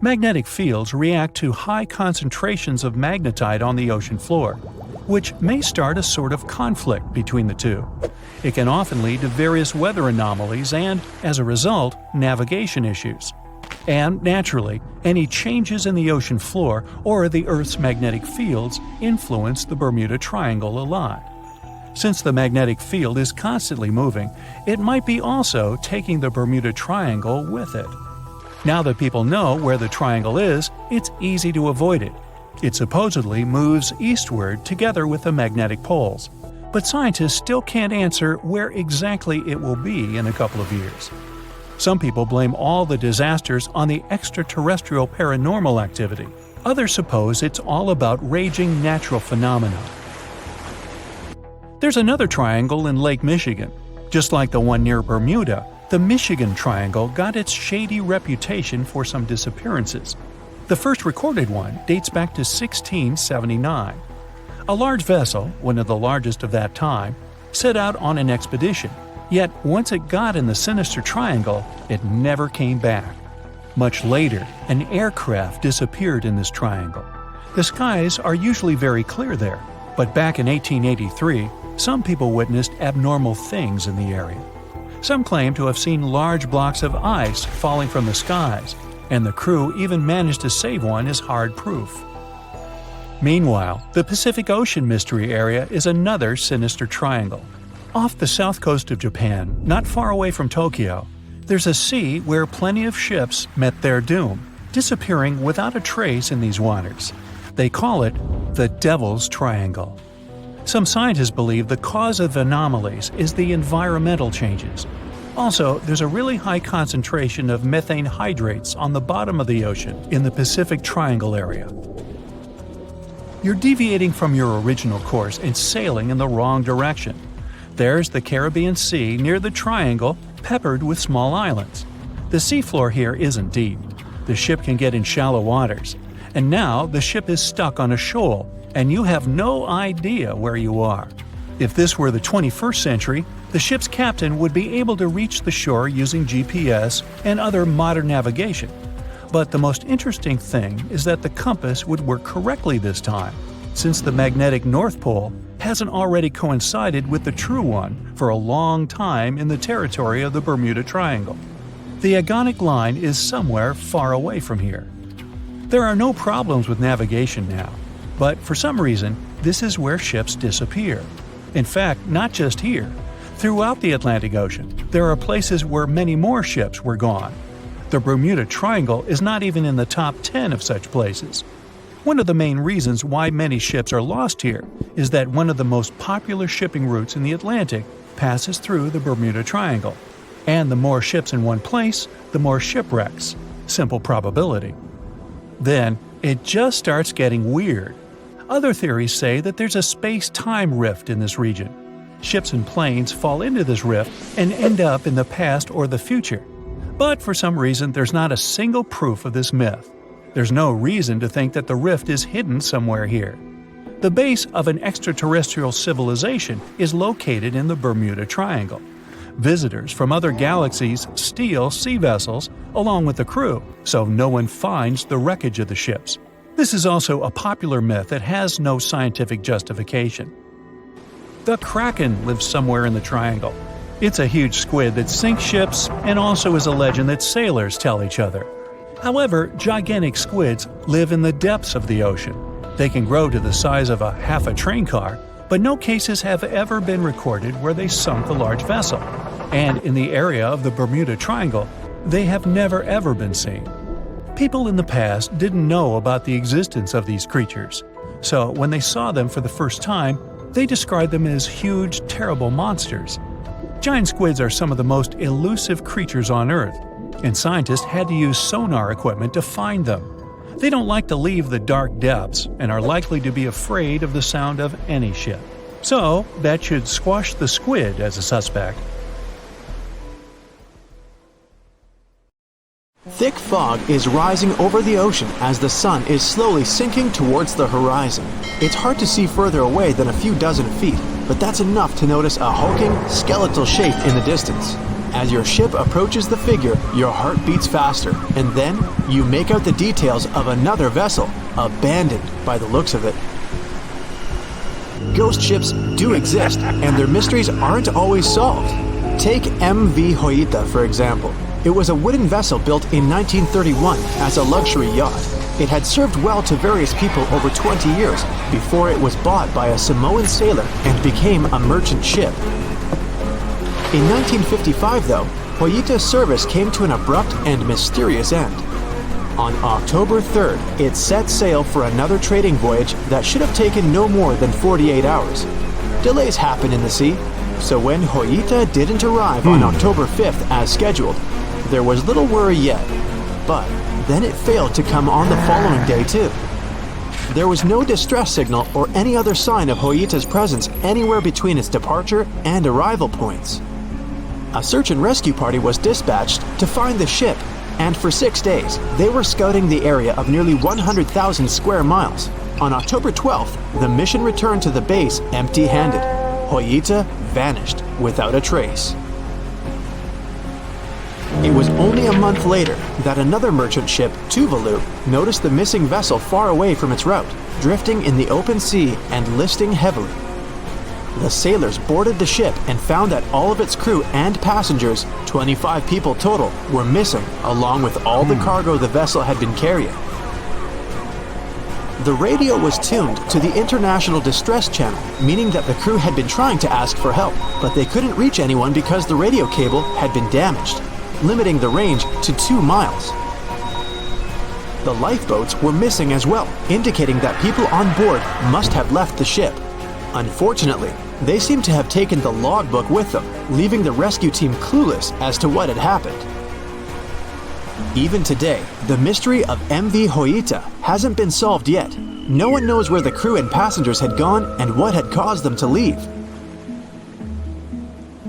Magnetic fields react to high concentrations of magnetite on the ocean floor, which may start a sort of conflict between the two. It can often lead to various weather anomalies and, as a result, navigation issues. And, naturally, any changes in the ocean floor or the Earth's magnetic fields influence the Bermuda Triangle a lot. Since the magnetic field is constantly moving, it might be also taking the Bermuda Triangle with it. Now that people know where the triangle is, it's easy to avoid it. It supposedly moves eastward together with the magnetic poles. But scientists still can't answer where exactly it will be in a couple of years. Some people blame all the disasters on the extraterrestrial paranormal activity. Others suppose it's all about raging natural phenomena. There's another triangle in Lake Michigan. Just like the one near Bermuda, the Michigan Triangle got its shady reputation for some disappearances. The first recorded one dates back to 1679. A large vessel, one of the largest of that time, set out on an expedition. Yet once it got in the sinister triangle, it never came back. Much later, an aircraft disappeared in this triangle. The skies are usually very clear there, but back in 1883, some people witnessed abnormal things in the area. Some claim to have seen large blocks of ice falling from the skies, and the crew even managed to save one as hard proof. Meanwhile, the Pacific Ocean Mystery Area is another sinister triangle. Off the south coast of Japan, not far away from Tokyo, there's a sea where plenty of ships met their doom, disappearing without a trace in these waters. They call it the Devil's Triangle. Some scientists believe the cause of anomalies is the environmental changes. Also, there's a really high concentration of methane hydrates on the bottom of the ocean in the Pacific Triangle area. You're deviating from your original course and sailing in the wrong direction. There's the Caribbean Sea near the triangle, peppered with small islands. The seafloor here isn't deep. The ship can get in shallow waters. And now the ship is stuck on a shoal, and you have no idea where you are. If this were the 21st century, the ship's captain would be able to reach the shore using GPS and other modern navigation. But the most interesting thing is that the compass would work correctly this time, since the magnetic North Pole hasn't already coincided with the true one for a long time in the territory of the Bermuda Triangle. The agonic line is somewhere far away from here. There are no problems with navigation now, but for some reason, this is where ships disappear. In fact, not just here. Throughout the Atlantic Ocean, there are places where many more ships were gone. The Bermuda Triangle is not even in the top 10 of such places. One of the main reasons why many ships are lost here is that one of the most popular shipping routes in the Atlantic passes through the Bermuda Triangle. And the more ships in one place, the more shipwrecks. Simple probability. Then, it just starts getting weird. Other theories say that there's a space-time rift in this region. Ships and planes fall into this rift and end up in the past or the future. But for some reason, there's not a single proof of this myth. There's no reason to think that the rift is hidden somewhere here. The base of an extraterrestrial civilization is located in the Bermuda Triangle. Visitors from other galaxies steal sea vessels along with the crew, so no one finds the wreckage of the ships. This is also a popular myth that has no scientific justification. The Kraken lives somewhere in the triangle. It's a huge squid that sinks ships and also is a legend that sailors tell each other. However, gigantic squids live in the depths of the ocean. They can grow to the size of half a train car, but no cases have ever been recorded where they sunk a large vessel. And in the area of the Bermuda Triangle, they have never ever been seen. People in the past didn't know about the existence of these creatures, so when they saw them for the first time, they described them as huge, terrible monsters. Giant squids are some of the most elusive creatures on Earth, and scientists had to use sonar equipment to find them. They don't like to leave the dark depths and are likely to be afraid of the sound of any ship. So, that should squash the squid as a suspect. Thick fog is rising over the ocean as the sun is slowly sinking towards the horizon. It's hard to see further away than a few dozen feet, but that's enough to notice a hulking, skeletal shape in the distance. As your ship approaches the figure, your heart beats faster, and then you make out the details of another vessel, abandoned by the looks of it. Ghost ships do exist, and their mysteries aren't always solved. Take MV Hoita, for example. It was a wooden vessel built in 1931 as a luxury yacht. It had served well to various people over 20 years before it was bought by a Samoan sailor and became a merchant ship. In 1955, though, Hoita's service came to an abrupt and mysterious end. On October 3rd, it set sail for another trading voyage that should have taken no more than 48 hours. Delays happen in the sea, so when Hoita didn't arrive on October 5th as scheduled, there was little worry yet. But then it failed to come on the following day too. There was no distress signal or any other sign of Hoita's presence anywhere between its departure and arrival points. A search and rescue party was dispatched to find the ship, and for 6 days, they were scouting the area of nearly 100,000 square miles. On October 12th, the mission returned to the base empty-handed. Hoita vanished without a trace. It was only a month later that another merchant ship, Tuvalu, noticed the missing vessel far away from its route, drifting in the open sea and listing heavily. The sailors boarded the ship and found that all of its crew and passengers, 25 people total, were missing, along with all the cargo the vessel had been carrying. The radio was tuned to the International Distress Channel, meaning that the crew had been trying to ask for help, but they couldn't reach anyone because the radio cable had been damaged, limiting the range to 2 miles. The lifeboats were missing as well, indicating that people on board must have left the ship. Unfortunately, they seem to have taken the logbook with them, leaving the rescue team clueless as to what had happened. Even today, the mystery of MV Hoita hasn't been solved yet. No one knows where the crew and passengers had gone and what had caused them to leave.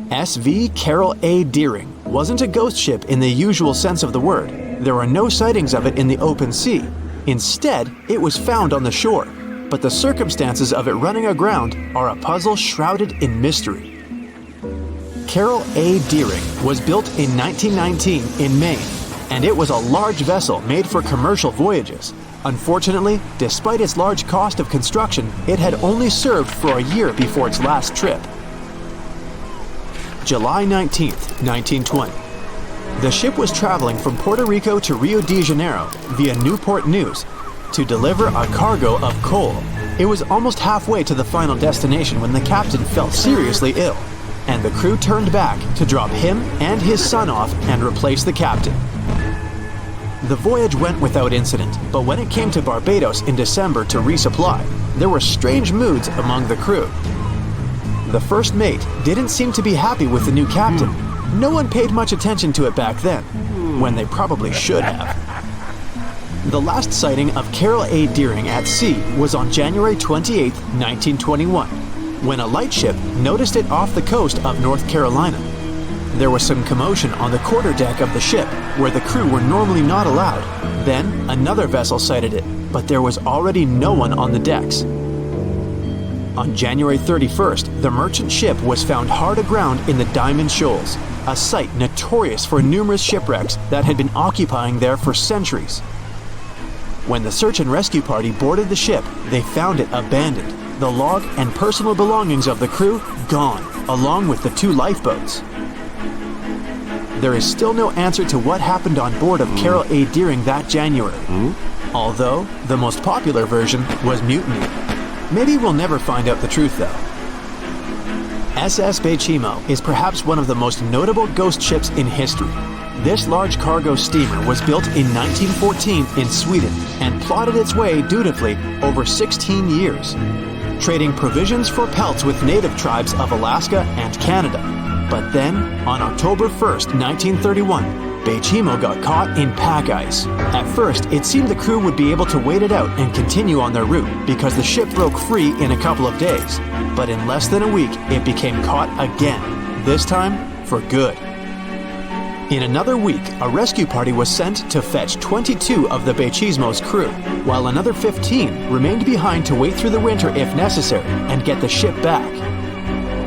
SV Carol A. Deering wasn't a ghost ship in the usual sense of the word. There were no sightings of it in the open sea. Instead, it was found on the shore, but the circumstances of it running aground are a puzzle shrouded in mystery. Carol A. Deering was built in 1919 in Maine, and it was a large vessel made for commercial voyages. Unfortunately, despite its large cost of construction, it had only served for a year before its last trip. July 19, 1920. The ship was traveling from Puerto Rico to Rio de Janeiro via Newport News to deliver a cargo of coal. It was almost halfway to the final destination when the captain fell seriously ill, and the crew turned back to drop him and his son off and replace the captain. The voyage went without incident, but when it came to Barbados in December to resupply, there were strange moods among the crew. The first mate didn't seem to be happy with the new captain. No one paid much attention to it back then, when they probably should have. The last sighting of Carol A. Deering at sea was on January 28, 1921, when a lightship noticed it off the coast of North Carolina. There was some commotion on the quarterdeck of the ship, where the crew were normally not allowed. Then, another vessel sighted it, but there was already no one on the decks. On January 31st, the merchant ship was found hard aground in the Diamond Shoals, a site notorious for numerous shipwrecks that had been occupying there for centuries. When the search and rescue party boarded the ship, they found it abandoned, the log and personal belongings of the crew gone, along with the 2 lifeboats. There is still no answer to what happened on board of Carol A. Deering that January, although the most popular version was mutiny. Maybe we'll never find out the truth though. SS Bechimo is perhaps one of the most notable ghost ships in history. This large cargo steamer was built in 1914 in Sweden and plodded its way dutifully over 16 years, trading provisions for pelts with native tribes of Alaska and Canada. But then, on October 1st, 1931, Bechimo got caught in pack ice. At first, it seemed the crew would be able to wait it out and continue on their route because the ship broke free in a couple of days. But in less than a week, it became caught again, this time for good. In another week, a rescue party was sent to fetch 22 of the Bechimo's crew, while another 15 remained behind to wait through the winter if necessary and get the ship back.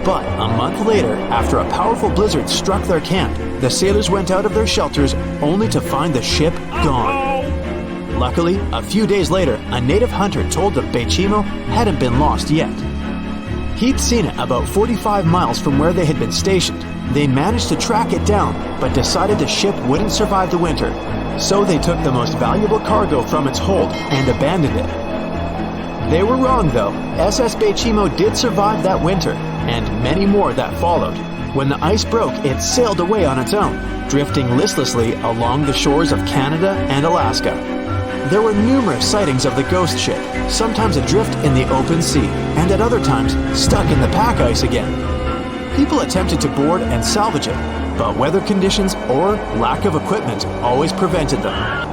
But a month later, after a powerful blizzard struck their camp, the sailors went out of their shelters only to find the ship gone. Luckily, a few days later, a native hunter told the Bechimo hadn't been lost yet. He'd seen it about 45 miles from where they had been stationed. They managed to track it down, but decided the ship wouldn't survive the winter. So they took the most valuable cargo from its hold and abandoned it. They were wrong though. SS Bechimo did survive that winter, and many more that followed. When the ice broke, it sailed away on its own, drifting listlessly along the shores of Canada and Alaska. There were numerous sightings of the ghost ship, sometimes adrift in the open sea, and at other times stuck in the pack ice again. People attempted to board and salvage it, but weather conditions or lack of equipment always prevented them.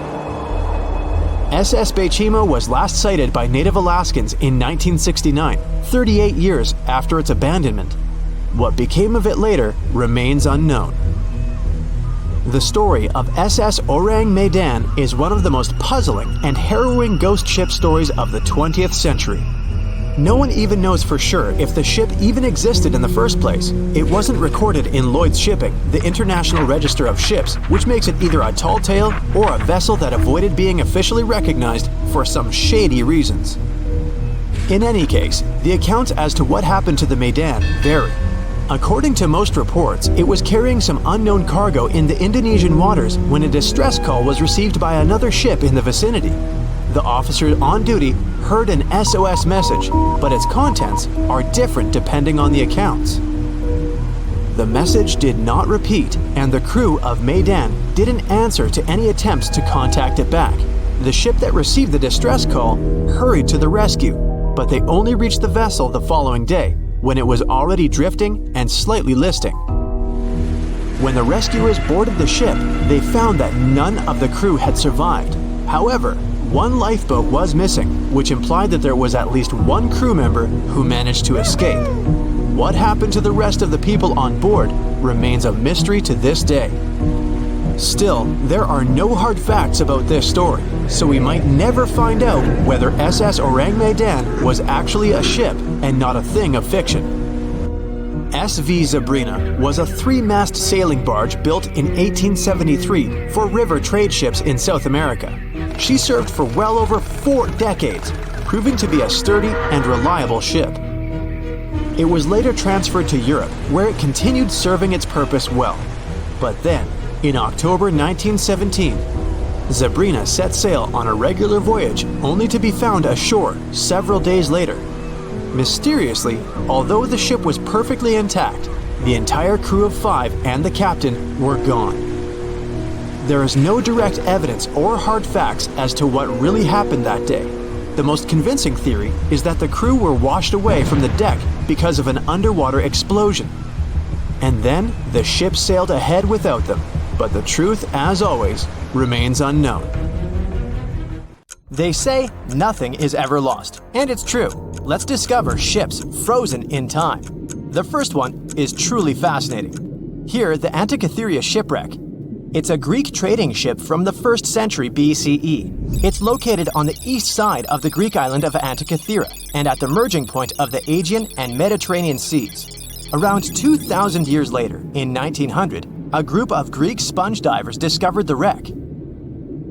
SS Bechimo was last sighted by native Alaskans in 1969, 38 years after its abandonment. What became of it later remains unknown. The story of SS Orang Medan is one of the most puzzling and harrowing ghost ship stories of the 20th century. No one even knows for sure if the ship even existed in the first place. It wasn't recorded in Lloyd's Shipping, the International Register of Ships, which makes it either a tall tale or a vessel that avoided being officially recognized for some shady reasons. In any case, the accounts as to what happened to the Medan vary. According to most reports, it was carrying some unknown cargo in the Indonesian waters when a distress call was received by another ship in the vicinity. The officer on duty heard an SOS message, but its contents are different depending on the accounts. The message did not repeat, and the crew of Medan didn't answer to any attempts to contact it back. The ship that received the distress call hurried to the rescue, but they only reached the vessel the following day, when it was already drifting and slightly listing. When the rescuers boarded the ship, they found that none of the crew had survived. However, one lifeboat was missing, which implied that there was at least one crew member who managed to escape. What happened to the rest of the people on board remains a mystery to this day. Still, there are no hard facts about this story, so we might never find out whether SS Orang Medan was actually a ship and not a thing of fiction. SV Zabrina was a 3-mast sailing barge built in 1873 for river trade ships in South America. She served for well over 4 decades, proving to be a sturdy and reliable ship. It was later transferred to Europe, where it continued serving its purpose well. But then, in October 1917, Zabrina set sail on a regular voyage only to be found ashore several days later. Mysteriously, although the ship was perfectly intact, the entire crew of 5 and the captain were gone. There is no direct evidence or hard facts as to what really happened that day. The most convincing theory is that the crew were washed away from the deck because of an underwater explosion. And then the ship sailed ahead without them, but the truth, as always, remains unknown. They say nothing is ever lost, and it's true. Let's discover ships frozen in time. The first one is truly fascinating. Here, the Antikythera shipwreck. It's a Greek trading ship from the 1st century BCE. It's located on the east side of the Greek island of Antikythera and at the merging point of the Aegean and Mediterranean seas. Around 2,000 years later, in 1900, a group of Greek sponge divers discovered the wreck.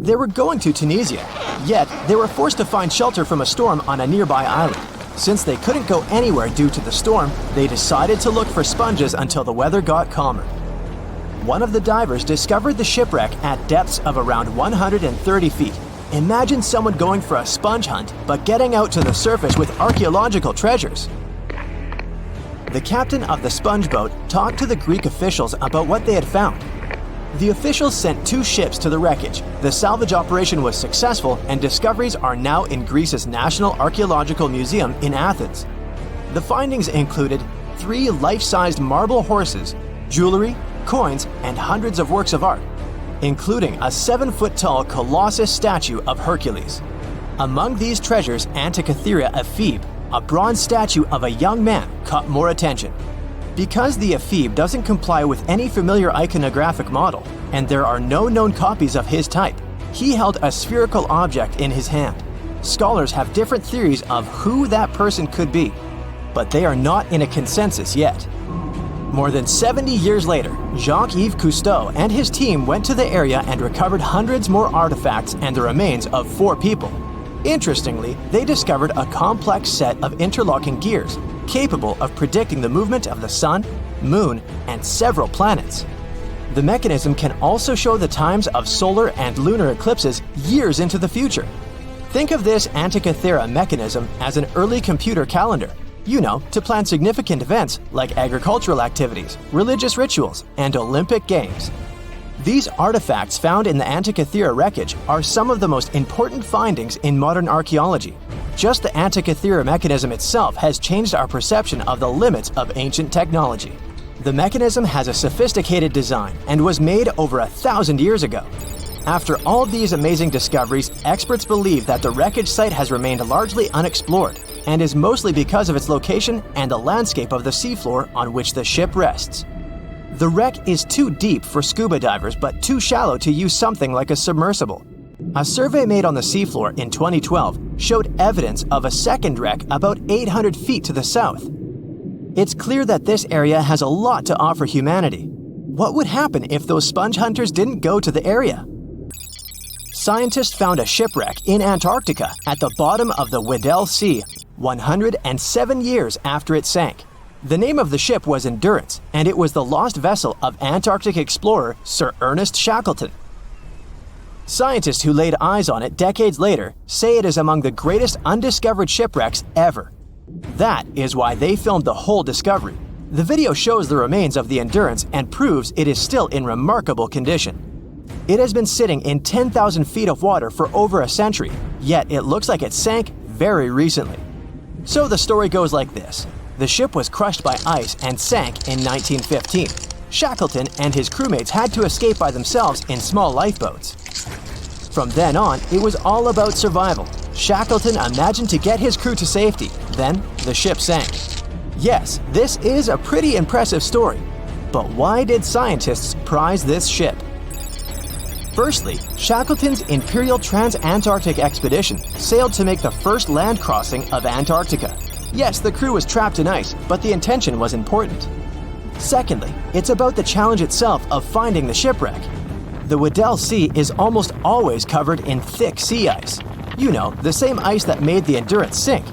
They were going to Tunisia, yet they were forced to find shelter from a storm on a nearby island. Since they couldn't go anywhere due to the storm, they decided to look for sponges until the weather got calmer. One of the divers discovered the shipwreck at depths of around 130 feet. Imagine someone going for a sponge hunt, but getting out to the surface with archaeological treasures. the captain of the sponge boat talked to the Greek officials about what they had found. The officials sent 2 ships to the wreckage. The salvage operation was successful, and discoveries are now in Greece's National Archaeological Museum in Athens. The findings included 3 life-sized marble horses, jewelry, coins, and hundreds of works of art, including a 7-foot-tall Colossus statue of Hercules. Among these treasures, Antikythera ephebe, a bronze statue of a young man, caught more attention. Because the ephebe doesn't comply with any familiar iconographic model, and there are no known copies of his type, he held a spherical object in his hand. Scholars have different theories of who that person could be, but they are not in a consensus yet. More than 70 years later, Jacques-Yves Cousteau and his team went to the area and recovered hundreds more artifacts and the remains of 4 people. Interestingly, they discovered a complex set of interlocking gears, capable of predicting the movement of the sun, moon, and several planets. The mechanism can also show the times of solar and lunar eclipses years into the future. Think of this Antikythera mechanism as an early computer calendar, to plan significant events like agricultural activities, religious rituals, and Olympic Games. These artifacts found in the Antikythera wreckage are some of the most important findings in modern archaeology. Just the Antikythera mechanism itself has changed our perception of the limits of ancient technology. The mechanism has a sophisticated design and was made over 1,000 years ago. After all these amazing discoveries, experts believe that the wreckage site has remained largely unexplored, and is mostly because of its location and the landscape of the seafloor on which the ship rests. The wreck is too deep for scuba divers but too shallow to use something like a submersible. A survey made on the seafloor in 2012 showed evidence of a second wreck about 800 feet to the south. It's clear that this area has a lot to offer humanity. What would happen if those sponge hunters didn't go to the area? Scientists found a shipwreck in Antarctica at the bottom of the Weddell Sea 107 years after it sank. The name of the ship was Endurance, and it was the lost vessel of Antarctic explorer Sir Ernest Shackleton. Scientists who laid eyes on it decades later say it is among the greatest undiscovered shipwrecks ever. That is why they filmed the whole discovery. The video shows the remains of the Endurance and proves it is still in remarkable condition. It has been sitting in 10,000 feet of water for over a century, yet it looks like it sank very recently. So the story goes like this. The ship was crushed by ice and sank in 1915. Shackleton and his crewmates had to escape by themselves in small lifeboats. From then on, it was all about survival. Shackleton imagined to get his crew to safety. Then, the ship sank. Yes, this is a pretty impressive story. But why did scientists prize this ship? Firstly, Shackleton's Imperial Trans-Antarctic Expedition sailed to make the first land crossing of Antarctica. Yes, the crew was trapped in ice, but the intention was important. Secondly, it's about the challenge itself of finding the shipwreck. The Weddell Sea is almost always covered in thick sea ice. The same ice that made the Endurance sink.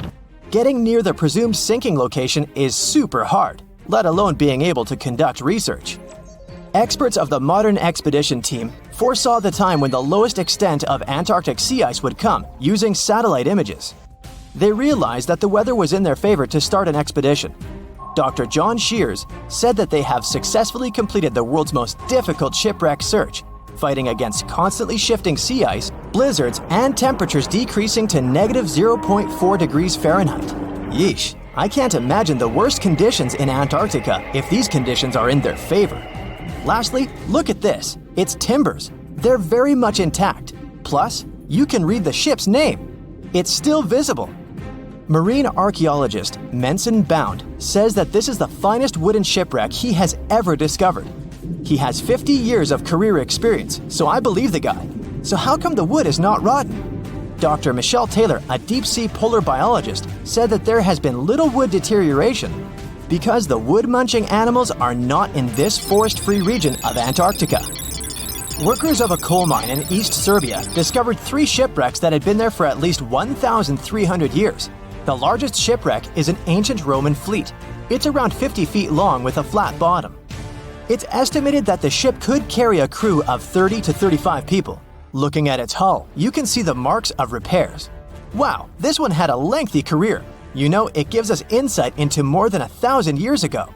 Getting near the presumed sinking location is super hard, let alone being able to conduct research. Experts of the modern expedition team foresaw the time when the lowest extent of Antarctic sea ice would come using satellite images. They realized that the weather was in their favor to start an expedition. Dr. John Shears said that they have successfully completed the world's most difficult shipwreck search, fighting against constantly shifting sea ice, blizzards, and temperatures decreasing to -0.4 degrees Fahrenheit. Yeesh, I can't imagine the worst conditions in Antarctica if these conditions are in their favor. Lastly, look at this. It's timbers. They're very much intact. Plus, you can read the ship's name. It's still visible. Marine archaeologist Menson Bound says that this is the finest wooden shipwreck he has ever discovered. He has 50 years of career experience, so I believe the guy. So how come the wood is not rotten? Dr. Michelle Taylor, a deep-sea polar biologist, said that there has been little wood deterioration because the wood-munching animals are not in this forest-free region of Antarctica. Workers of a coal mine in East Serbia discovered 3 shipwrecks that had been there for at least 1,300 years. The largest shipwreck is an ancient Roman fleet. It's around 50 feet long with a flat bottom. It's estimated that the ship could carry a crew of 30 to 35 people. Looking at its hull, you can see the marks of repairs. Wow, this one had a lengthy career. You know, it gives us insight into more than 1,000 years ago.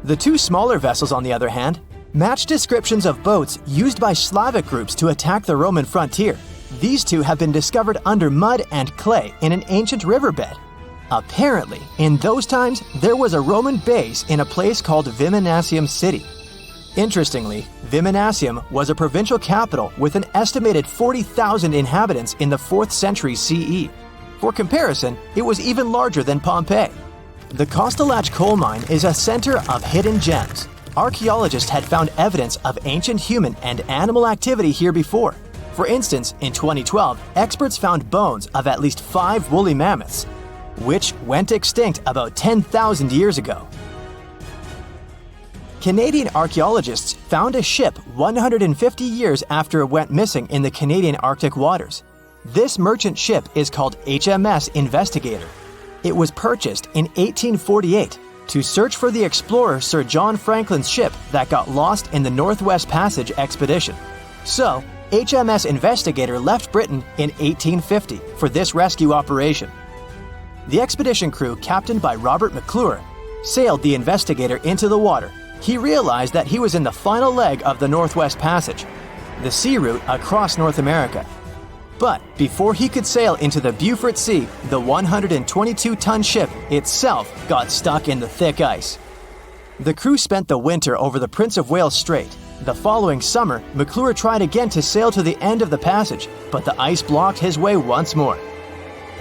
The two smaller vessels, on the other hand, match descriptions of boats used by Slavic groups to attack the Roman frontier. These two have been discovered under mud and clay in an ancient riverbed. Apparently, in those times, there was a Roman base in a place called Viminacium City. Interestingly, Viminacium was a provincial capital with an estimated 40,000 inhabitants in the 4th century CE. For comparison, it was even larger than Pompeii. The Kostelach coal mine is a center of hidden gems. Archaeologists had found evidence of ancient human and animal activity here before. For instance, in 2012, experts found bones of at least 5 woolly mammoths, which went extinct about 10,000 years ago. Canadian archaeologists found a ship 150 years after it went missing in the Canadian Arctic waters. This merchant ship is called HMS Investigator. It was purchased in 1848 to search for the explorer Sir John Franklin's ship that got lost in the Northwest Passage expedition. So, HMS Investigator left Britain in 1850 for this rescue operation. The expedition crew, captained by Robert McClure, sailed the Investigator into the water. He realized that he was in the final leg of the Northwest Passage, the sea route across North America. But before he could sail into the Beaufort Sea, the 122-ton ship itself got stuck in the thick ice. The crew spent the winter over the Prince of Wales Strait. The following summer, McClure tried again to sail to the end of the passage, but the ice blocked his way once more.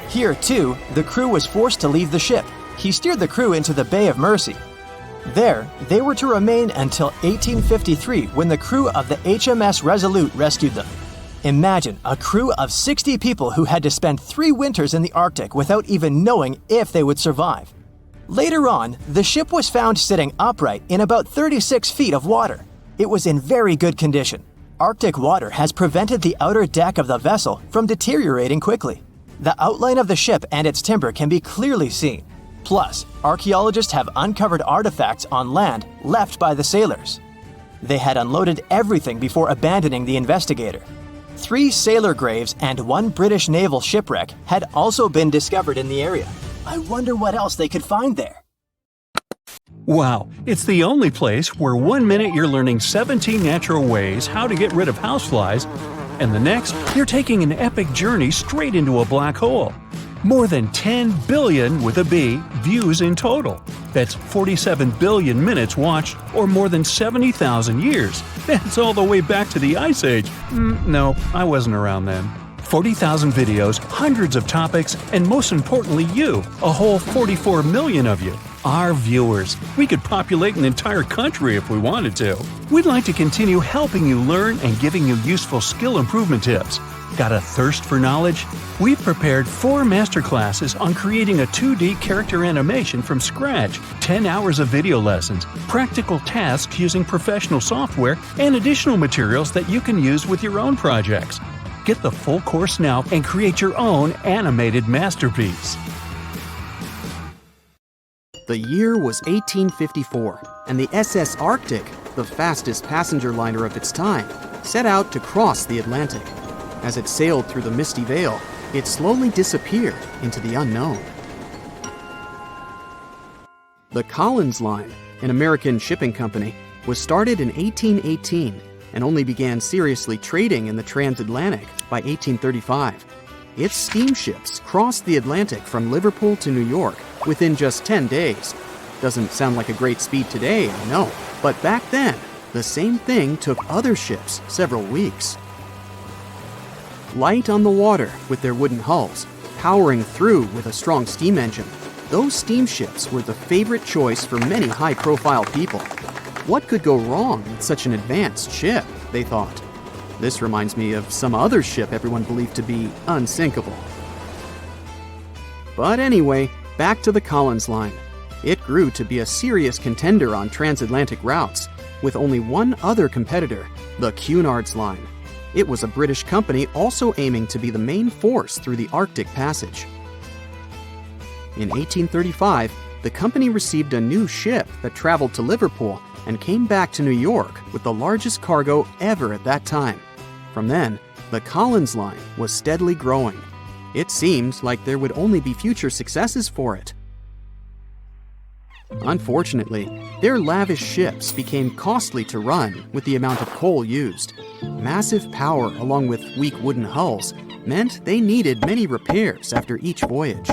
Here, too, the crew was forced to leave the ship. He steered the crew into the Bay of Mercy. There, they were to remain until 1853 when the crew of the HMS Resolute rescued them. Imagine a crew of 60 people who had to spend 3 winters in the Arctic without even knowing if they would survive. Later on, the ship was found sitting upright in about 36 feet of water. It was in very good condition. Arctic water has prevented the outer deck of the vessel from deteriorating quickly. The outline of the ship and its timber can be clearly seen. Plus, archaeologists have uncovered artifacts on land left by the sailors. They had unloaded everything before abandoning the Investigator. 3 sailor graves and 1 British naval shipwreck had also been discovered in the area. I wonder what else they could find there. Wow, it's the only place where 1 minute you're learning 17 natural ways how to get rid of houseflies, and the next, you're taking an epic journey straight into a black hole. More than 10 billion, with a B, views in total. That's 47 billion minutes watched, or more than 70,000 years. That's all the way back to the Ice Age. No, I wasn't around then. 40,000 videos, hundreds of topics, and most importantly you, a whole 44 million of you. Our viewers. We could populate an entire country if we wanted to. We'd like to continue helping you learn and giving you useful skill improvement tips. Got a thirst for knowledge? We've prepared 4 masterclasses on creating a 2D character animation from scratch, 10 hours of video lessons, practical tasks using professional software, and additional materials that you can use with your own projects. Get the full course now and create your own animated masterpiece. The year was 1854, and the SS Arctic, the fastest passenger liner of its time, set out to cross the Atlantic. As it sailed through the misty veil, it slowly disappeared into the unknown. The Collins Line, an American shipping company, was started in 1818 and only began seriously trading in the transatlantic by 1835. Its steamships crossed the Atlantic from Liverpool to New York within just 10 days. Doesn't sound like a great speed today, I know, but back then, the same thing took other ships several weeks. Light on the water with their wooden hulls, powering through with a strong steam engine, those steamships were the favorite choice for many high-profile people. What could go wrong with such an advanced ship, they thought. This reminds me of some other ship everyone believed to be unsinkable. But anyway, back to the Collins Line. It grew to be a serious contender on transatlantic routes, with only one other competitor, the Cunard's Line. It was a British company also aiming to be the main force through the Arctic Passage. In 1835, the company received a new ship that traveled to Liverpool and came back to New York with the largest cargo ever at that time. From then, the Collins Line was steadily growing. It seemed like there would only be future successes for it. Unfortunately, their lavish ships became costly to run with the amount of coal used. Massive power along with weak wooden hulls meant they needed many repairs after each voyage.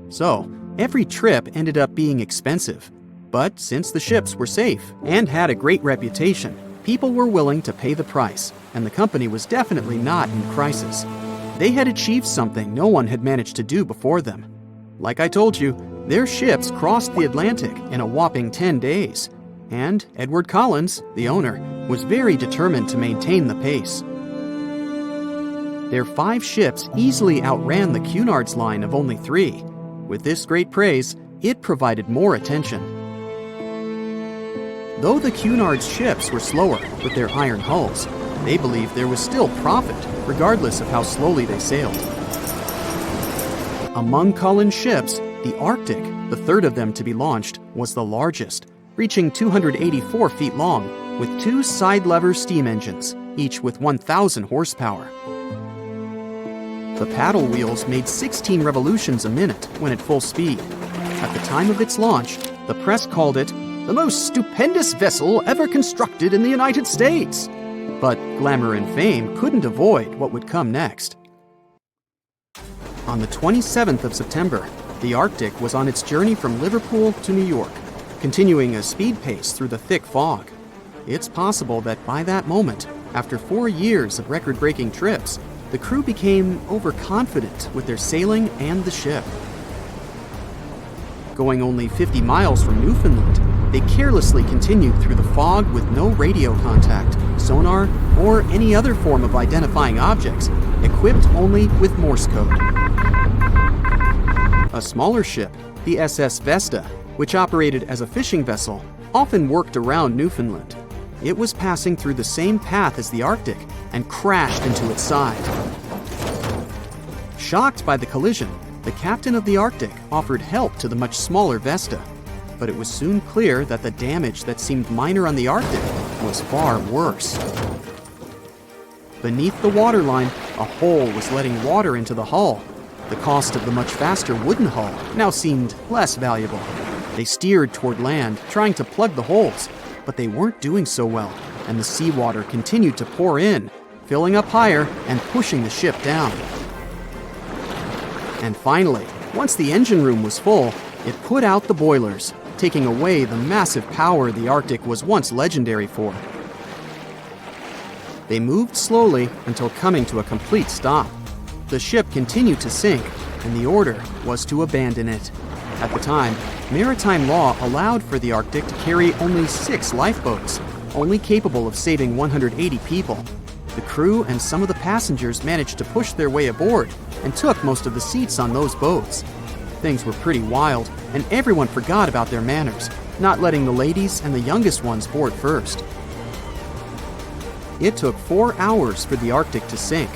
So, every trip ended up being expensive. But since the ships were safe and had a great reputation, people were willing to pay the price, and the company was definitely not in crisis. They had achieved something no one had managed to do before them. Like I told you, their ships crossed the Atlantic in a whopping 10 days, and Edward Collins, the owner, was very determined to maintain the pace. Their 5 ships easily outran the Cunard's line of only 3. With this great praise, it provided more attention. Though the Cunard's ships were slower with their iron hulls, they believed there was still profit, regardless of how slowly they sailed. Among Collins' ships, the Arctic, the third of them to be launched, was the largest, reaching 284 feet long, with 2 side-lever steam engines, each with 1,000 horsepower. The paddle wheels made 16 revolutions a minute when at full speed. At the time of its launch, the press called it the most stupendous vessel ever constructed in the United States. But glamour and fame couldn't avoid what would come next. On the 27th of September, the Arctic was on its journey from Liverpool to New York, continuing a speed pace through the thick fog. It's possible that by that moment, after 4 years of record-breaking trips, the crew became overconfident with their sailing and the ship. Going only 50 miles from Newfoundland, they carelessly continued through the fog with no radio contact, sonar, or any other form of identifying objects, equipped only with Morse code. A smaller ship, the SS Vesta, which operated as a fishing vessel, often worked around Newfoundland. It was passing through the same path as the Arctic and crashed into its side. Shocked by the collision, the captain of the Arctic offered help to the much smaller Vesta, but it was soon clear that the damage that seemed minor on the Arctic was far worse. Beneath the waterline, a hole was letting water into the hull. The cost of the much faster wooden hull now seemed less valuable. They steered toward land, trying to plug the holes, but they weren't doing so well, and the seawater continued to pour in, filling up higher and pushing the ship down. And finally, once the engine room was full, it put out the boilers, taking away the massive power the Arctic was once legendary for. They moved slowly until coming to a complete stop. The ship continued to sink, and the order was to abandon it. At the time, maritime law allowed for the Arctic to carry only 6 lifeboats, only capable of saving 180 people. The crew and some of the passengers managed to push their way aboard and took most of the seats on those boats. Things were pretty wild, and everyone forgot about their manners, not letting the ladies and the youngest ones board first. It took 4 hours for the Arctic to sink.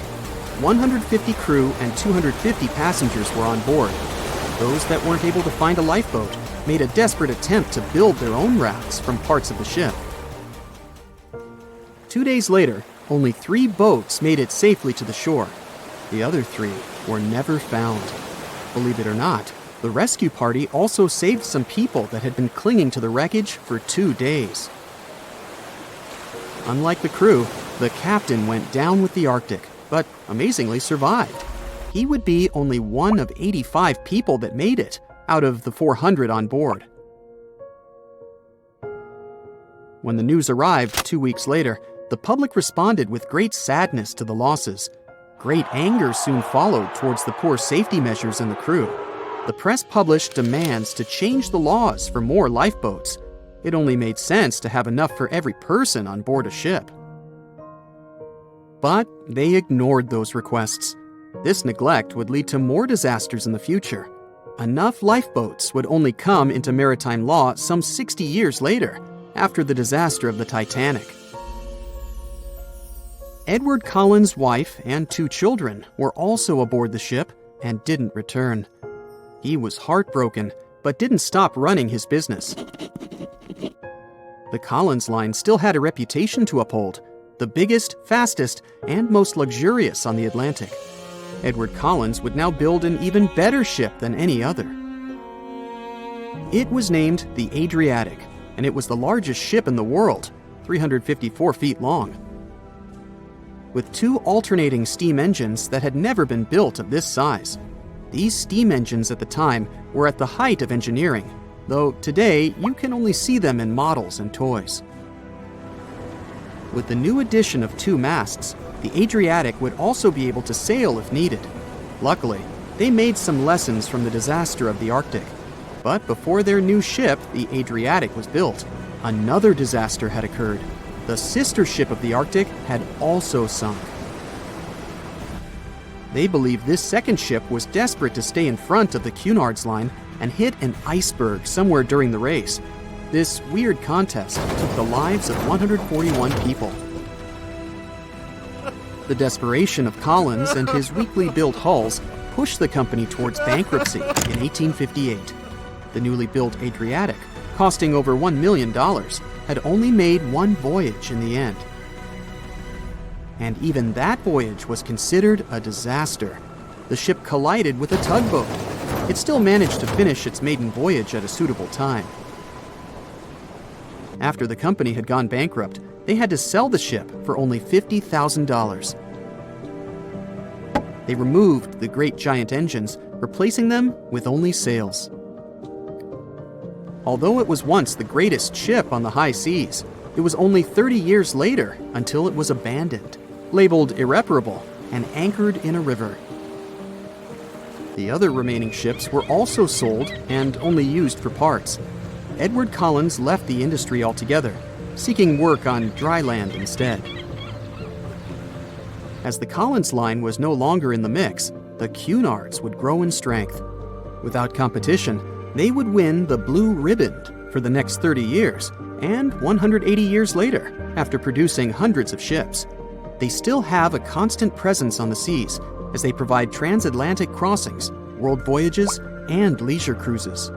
150 crew and 250 passengers were on board. Those that weren't able to find a lifeboat made a desperate attempt to build their own rafts from parts of the ship. 2 days later, only 3 boats made it safely to the shore. The other 3 were never found. Believe it or not, the rescue party also saved some people that had been clinging to the wreckage for 2 days. Unlike the crew, the captain went down with the Arctic, but amazingly survived. He would be only one of 85 people that made it, out of the 400 on board. When the news arrived 2 weeks later, the public responded with great sadness to the losses. Great anger soon followed towards the poor safety measures in the crew. The press published demands to change the laws for more lifeboats. It only made sense to have enough for every person on board a ship. But they ignored those requests. This neglect would lead to more disasters in the future. Enough lifeboats would only come into maritime law some 60 years later, after the disaster of the Titanic. Edward Collins' wife and 2 children were also aboard the ship and didn't return. He was heartbroken, but didn't stop running his business. The Collins line still had a reputation to uphold, the biggest, fastest, and most luxurious on the Atlantic. Edward Collins would now build an even better ship than any other. It was named the Adriatic, and it was the largest ship in the world, 354 feet long. With 2 alternating steam engines that had never been built of this size. These steam engines at the time were at the height of engineering, though today you can only see them in models and toys. With the new addition of 2 masts, the Adriatic would also be able to sail if needed. Luckily, they made some lessons from the disaster of the Arctic. But before their new ship, the Adriatic, was built, another disaster had occurred. The sister ship of the Arctic had also sunk. They believed this second ship was desperate to stay in front of the Cunard's line and hit an iceberg somewhere during the race. This weird contest took the lives of 141 people. The desperation of Collins and his weakly built hulls pushed the company towards bankruptcy in 1858. The newly built Adriatic, costing over $1 million, had only made 1 voyage in the end. And even that voyage was considered a disaster. The ship collided with a tugboat. It still managed to finish its maiden voyage at a suitable time. After the company had gone bankrupt, they had to sell the ship for only $50,000. They removed the great giant engines, replacing them with only sails. Although it was once the greatest ship on the high seas, it was only 30 years later until it was abandoned, labeled irreparable, and anchored in a river. The other remaining ships were also sold and only used for parts. Edward Collins left the industry altogether, seeking work on dry land instead. As the Collins line was no longer in the mix, the Cunards would grow in strength. Without competition, they would win the Blue Ribbon for the next 30 years, and 180 years later, after producing hundreds of ships. They still have a constant presence on the seas as they provide transatlantic crossings, world voyages, and leisure cruises.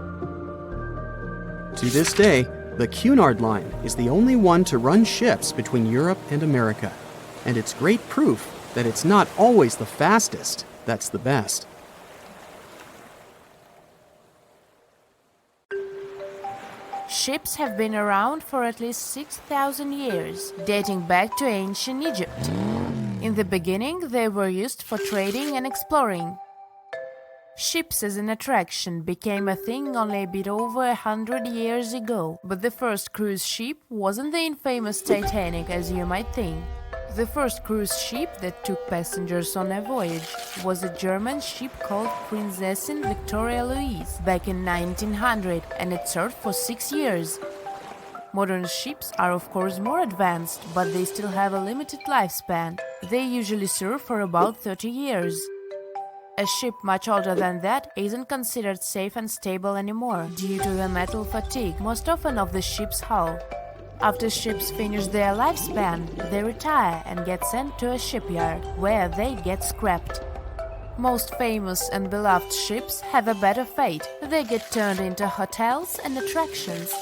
To this day, the Cunard line is the only one to run ships between Europe and America, and it's great proof that it's not always the fastest that's the best. Ships have been around for at least 6,000 years, dating back to ancient Egypt. In the beginning, they were used for trading and exploring. Ships as an attraction became a thing only a bit over 100 years ago, but the first cruise ship wasn't the infamous Titanic as you might think. The first cruise ship that took passengers on a voyage was a German ship called Prinzessin Victoria Louise back in 1900, and it served for 6 years. Modern ships are of course more advanced, but they still have a limited lifespan. They usually serve for about 30 years. A ship much older than that isn't considered safe and stable anymore due to the metal fatigue, most often of the ship's hull. After ships finish their lifespan, they retire and get sent to a shipyard, where they get scrapped. Most famous and beloved ships have a better fate. They get turned into hotels and attractions.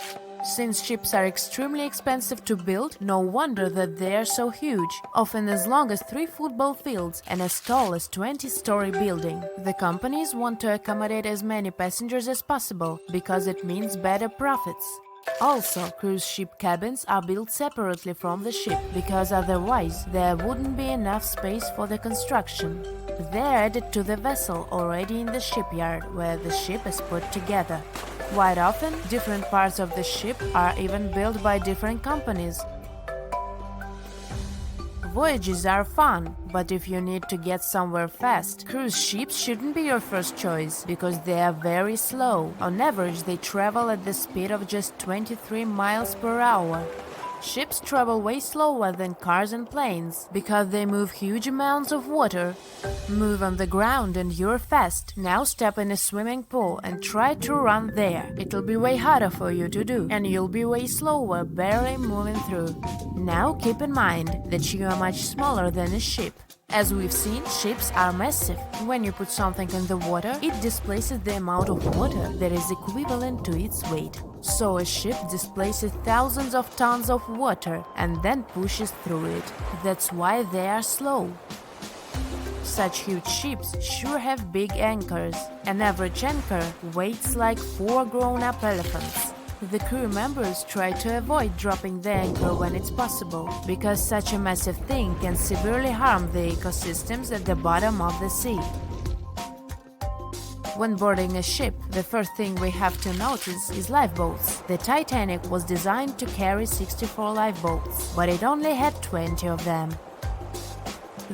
Since ships are extremely expensive to build, no wonder that they are so huge, often as long as 3 football fields and as tall as 20-story building. The companies want to accommodate as many passengers as possible, because it means better profits. Also, cruise ship cabins are built separately from the ship, because otherwise there wouldn't be enough space for the construction. They're added to the vessel already in the shipyard, where the ship is put together. Quite often, different parts of the ship are even built by different companies. Voyages are fun, but if you need to get somewhere fast, cruise ships shouldn't be your first choice, because they are very slow. On average, they travel at the speed of just 23 miles per hour. Ships travel way slower than cars and planes, because they move huge amounts of water. Move on the ground and you're fast. Now step in a swimming pool and try to run there. It'll be way harder for you to do, and you'll be way slower, barely moving through. Now keep in mind that you are much smaller than a ship. As we've seen, ships are massive. When you put something in the water, it displaces the amount of water that is equivalent to its weight. So a ship displaces thousands of tons of water and then pushes through it. That's why they are slow. Such huge ships sure have big anchors. An average anchor weighs like 4 grown-up elephants. The crew members try to avoid dropping the anchor when it's possible, because such a massive thing can severely harm the ecosystems at the bottom of the sea. When boarding a ship, the first thing we have to notice is lifeboats. The Titanic was designed to carry 64 lifeboats, but it only had 20 of them.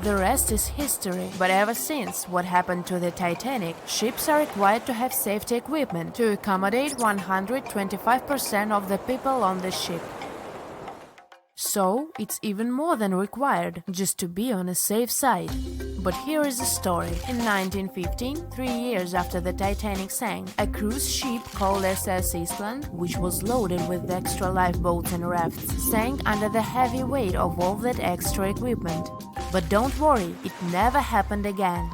The rest is history, but ever since what happened to the Titanic, ships are required to have safety equipment to accommodate 125% of the people on the ship. So, it's even more than required, just to be on a safe side. But here is the story. In 1915, 3 years after the Titanic sank, a cruise ship called SS Eastland, which was loaded with extra lifeboats and rafts, sank under the heavy weight of all that extra equipment. But don't worry, it never happened again.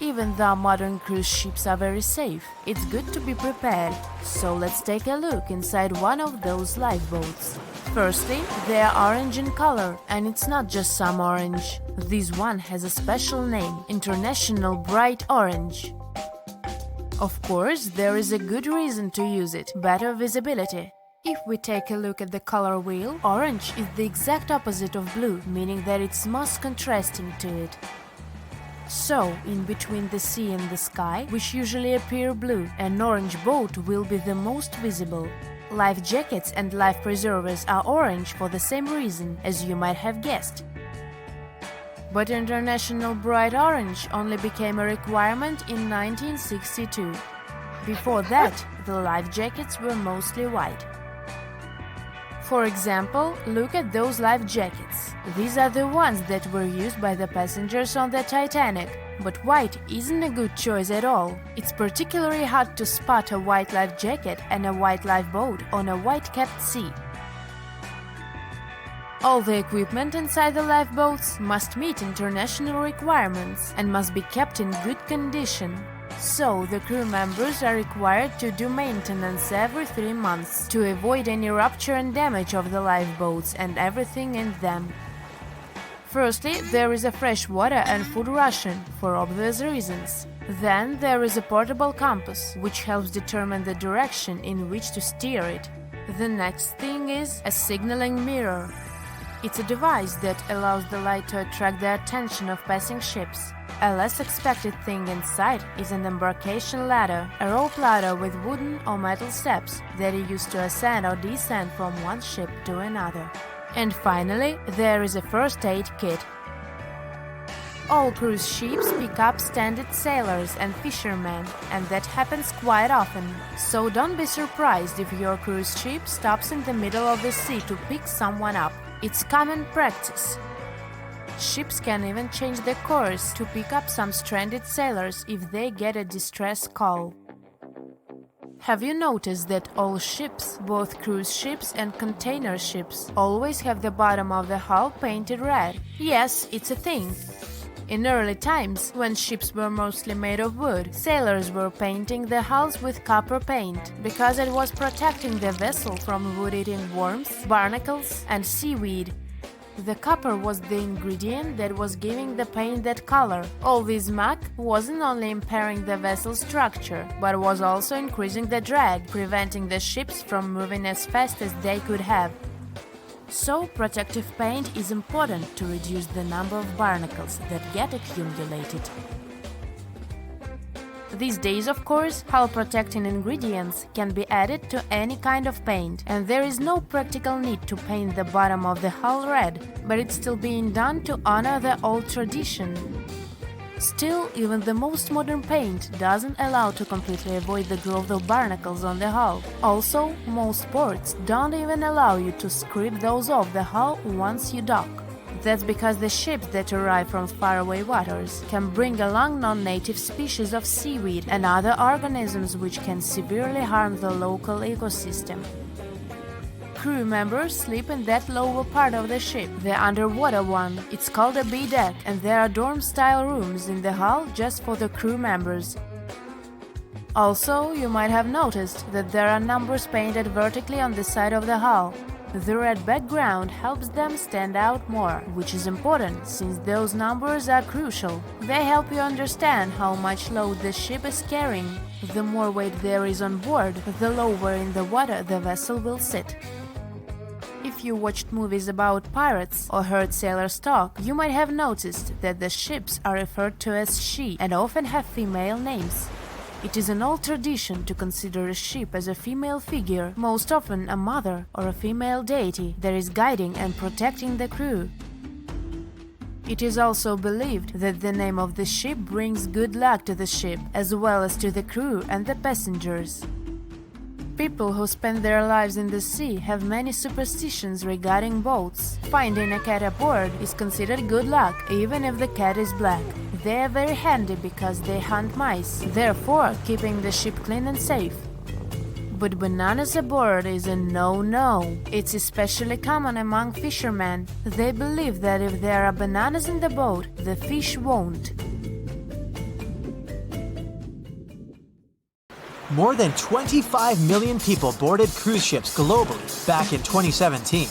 Even though modern cruise ships are very safe, it's good to be prepared. So let's take a look inside one of those lifeboats. Firstly, they are orange in color, and it's not just some orange. This one has a special name, International Bright Orange. Of course, there is a good reason to use it, better visibility. If we take a look at the color wheel, orange is the exact opposite of blue, meaning that it's most contrasting to it. So, in between the sea and the sky, which usually appear blue, an orange boat will be the most visible. Life jackets and life preservers are orange for the same reason, as you might have guessed. But International Bright Orange only became a requirement in 1962. Before that, the life jackets were mostly white. For example, look at those life jackets. These are the ones that were used by the passengers on the Titanic. But white isn't a good choice at all. It's particularly hard to spot a white life jacket and a white lifeboat on a white-capped sea. All the equipment inside the lifeboats must meet international requirements and must be kept in good condition. So, the crew members are required to do maintenance every 3 months to avoid any rupture and damage of the lifeboats and everything in them. Firstly, there is a fresh water and food ration, for obvious reasons. Then there is a portable compass, which helps determine the direction in which to steer it. The next thing is a signaling mirror. It's a device that allows the light to attract the attention of passing ships. A less expected thing inside is an embarkation ladder, a rope ladder with wooden or metal steps that are used to ascend or descend from one ship to another. And finally, there is a first aid kit. All cruise ships pick up stranded sailors and fishermen, and that happens quite often. So don't be surprised if your cruise ship stops in the middle of the sea to pick someone up. It's common practice. Ships can even change their course to pick up some stranded sailors if they get a distress call. Have you noticed that all ships, both cruise ships and container ships, always have the bottom of the hull painted red? Yes, it's a thing. In early times, when ships were mostly made of wood, sailors were painting the hulls with copper paint, because it was protecting the vessel from wood-eating worms, barnacles, and seaweed. The copper was the ingredient that was giving the paint that color. All this muck wasn't only impairing the vessel's structure, but was also increasing the drag, preventing the ships from moving as fast as they could have. So, protective paint is important to reduce the number of barnacles that get accumulated. These days, of course, hull-protecting ingredients can be added to any kind of paint, and there is no practical need to paint the bottom of the hull red, but it's still being done to honor the old tradition. Still, even the most modern paint doesn't allow to completely avoid the growth of barnacles on the hull. Also, most ports don't even allow you to scrape those off the hull once you dock. That's because the ships that arrive from faraway waters can bring along non-native species of seaweed and other organisms which can severely harm the local ecosystem. Crew members sleep in that lower part of the ship, the underwater one. It's called a B-deck, and there are dorm-style rooms in the hull just for the crew members. Also, you might have noticed that there are numbers painted vertically on the side of the hull. The red background helps them stand out more, which is important since those numbers are crucial. They help you understand how much load the ship is carrying. The more weight there is on board, the lower in the water the vessel will sit. If you watched movies about pirates or heard sailors talk, you might have noticed that the ships are referred to as she and often have female names. It is an old tradition to consider a ship as a female figure, most often a mother or a female deity that is guiding and protecting the crew. It is also believed that the name of the ship brings good luck to the ship, as well as to the crew and the passengers. People who spend their lives in the sea have many superstitions regarding boats. Finding a cat aboard is considered good luck, even if the cat is black. They are very handy because they hunt mice, therefore keeping the ship clean and safe. But bananas aboard is a no-no. It's especially common among fishermen. They believe that if there are bananas in the boat, the fish won't. More than 25 million people boarded cruise ships globally back in 2017.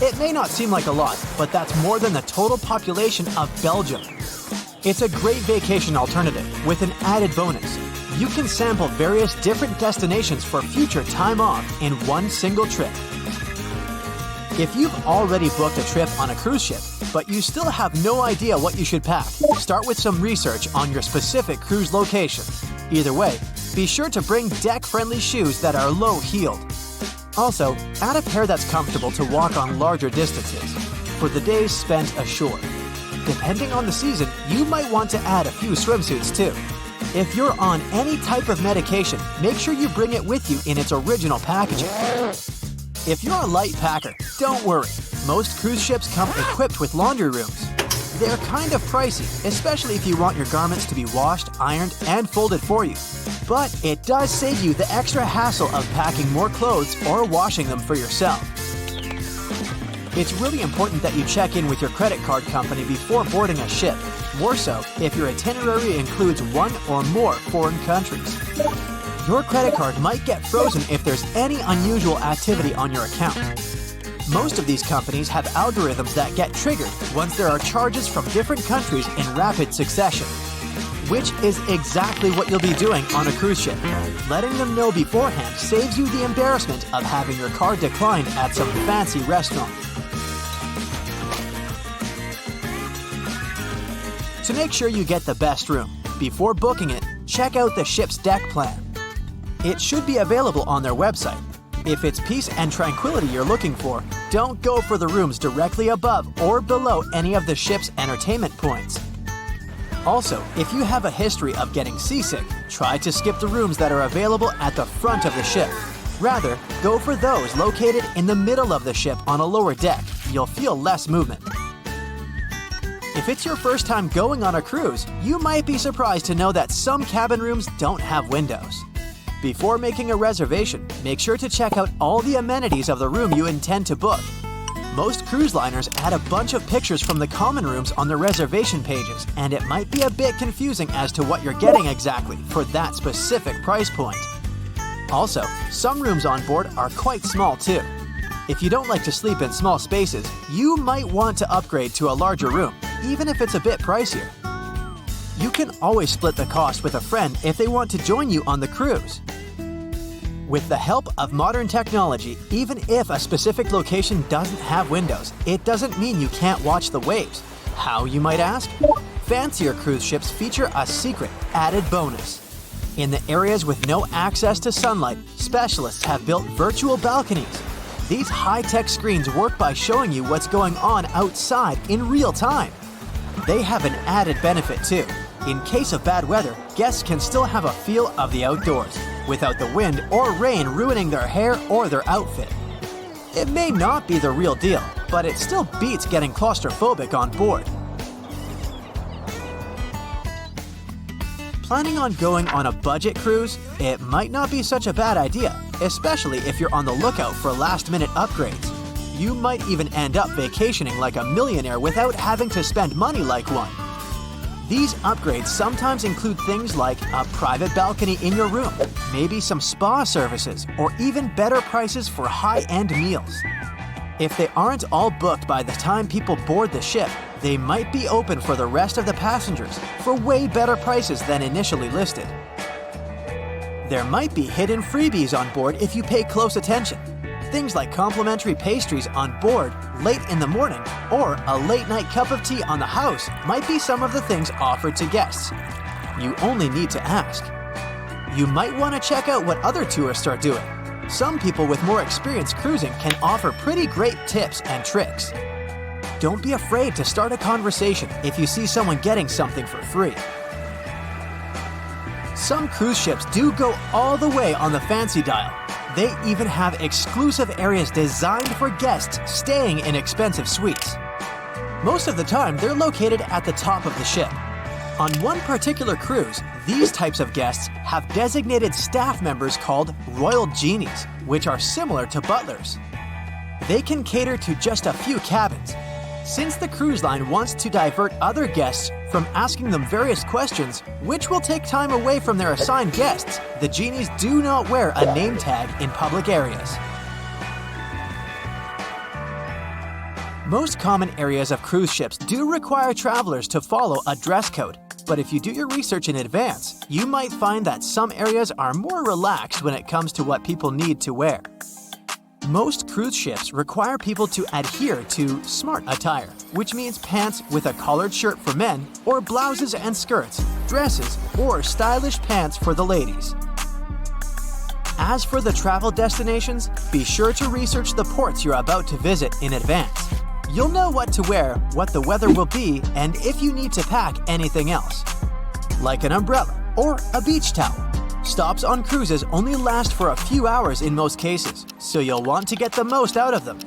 It may not seem like a lot, but that's more than the total population of Belgium. It's a great vacation alternative with an added bonus. You can sample various different destinations for future time off in one single trip. If you've already booked a trip on a cruise ship, but you still have no idea what you should pack, start with some research on your specific cruise location. Either way, be sure to bring deck-friendly shoes that are low-heeled. Also, add a pair that's comfortable to walk on larger distances for the days spent ashore. Depending on the season, you might want to add a few swimsuits too. If you're on any type of medication, make sure you bring it with you in its original packaging. If you're a light packer, don't worry. Most cruise ships come equipped with laundry rooms. They're kind of pricey, especially if you want your garments to be washed, ironed, and folded for you. But it does save you the extra hassle of packing more clothes or washing them for yourself. It's really important that you check in with your credit card company before boarding a ship, more so if your itinerary includes one or more foreign countries. Your credit card might get frozen if there's any unusual activity on your account. Most of these companies have algorithms that get triggered once there are charges from different countries in rapid succession, which is exactly what you'll be doing on a cruise ship. Letting them know beforehand saves you the embarrassment of having your card declined at some fancy restaurant. To make sure you get the best room, before booking it, check out the ship's deck plan. It should be available on their website. If it's peace and tranquility you're looking for, don't go for the rooms directly above or below any of the ship's entertainment points. Also, if you have a history of getting seasick, try to skip the rooms that are available at the front of the ship. Rather, go for those located in the middle of the ship on a lower deck. You'll feel less movement. If it's your first time going on a cruise, you might be surprised to know that some cabin rooms don't have windows. Before making a reservation, make sure to check out all the amenities of the room you intend to book. Most cruise liners add a bunch of pictures from the common rooms on their reservation pages, and it might be a bit confusing as to what you're getting exactly for that specific price point. Also, some rooms on board are quite small too. If you don't like to sleep in small spaces, you might want to upgrade to a larger room, even if it's a bit pricier. You can always split the cost with a friend if they want to join you on the cruise. With the help of modern technology, even if a specific location doesn't have windows, it doesn't mean you can't watch the waves. How, you might ask? Fancier cruise ships feature a secret added bonus. In the areas with no access to sunlight, specialists have built virtual balconies. These high-tech screens work by showing you what's going on outside in real time. They have an added benefit too. In case of bad weather, guests can still have a feel of the outdoors, without the wind or rain ruining their hair or their outfit. It may not be the real deal, but it still beats getting claustrophobic on board. Planning on going on a budget cruise? It might not be such a bad idea, especially if you're on the lookout for last-minute upgrades. You might even end up vacationing like a millionaire without having to spend money like one. These upgrades sometimes include things like a private balcony in your room, maybe some spa services, or even better prices for high-end meals. If they aren't all booked by the time people board the ship, they might be open for the rest of the passengers for way better prices than initially listed. There might be hidden freebies on board if you pay close attention. Things like complimentary pastries on board late in the morning or a late-night cup of tea on the house might be some of the things offered to guests. You only need to ask. You might want to check out what other tourists are doing. Some people with more experience cruising can offer pretty great tips and tricks. Don't be afraid to start a conversation if you see someone getting something for free. Some cruise ships do go all the way on the fancy dial. They even have exclusive areas designed for guests staying in expensive suites. Most of the time, they're located at the top of the ship. On one particular cruise, these types of guests have designated staff members called Royal Genies, which are similar to butlers. They can cater to just a few cabins. Since the cruise line wants to divert other guests from asking them various questions, which will take time away from their assigned guests, the genies do not wear a name tag in public areas. Most common areas of cruise ships do require travelers to follow a dress code, but if you do your research in advance, you might find that some areas are more relaxed when it comes to what people need to wear. Most cruise ships require people to adhere to smart attire, which means pants with a collared shirt for men, or blouses and skirts, dresses, or stylish pants for the ladies. As for the travel destinations, be sure to research the ports you're about to visit in advance. You'll know what to wear, what the weather will be, and if you need to pack anything else, like an umbrella or a beach towel. Stops on cruises only last for a few hours in most cases, so you'll want to get the most out of them.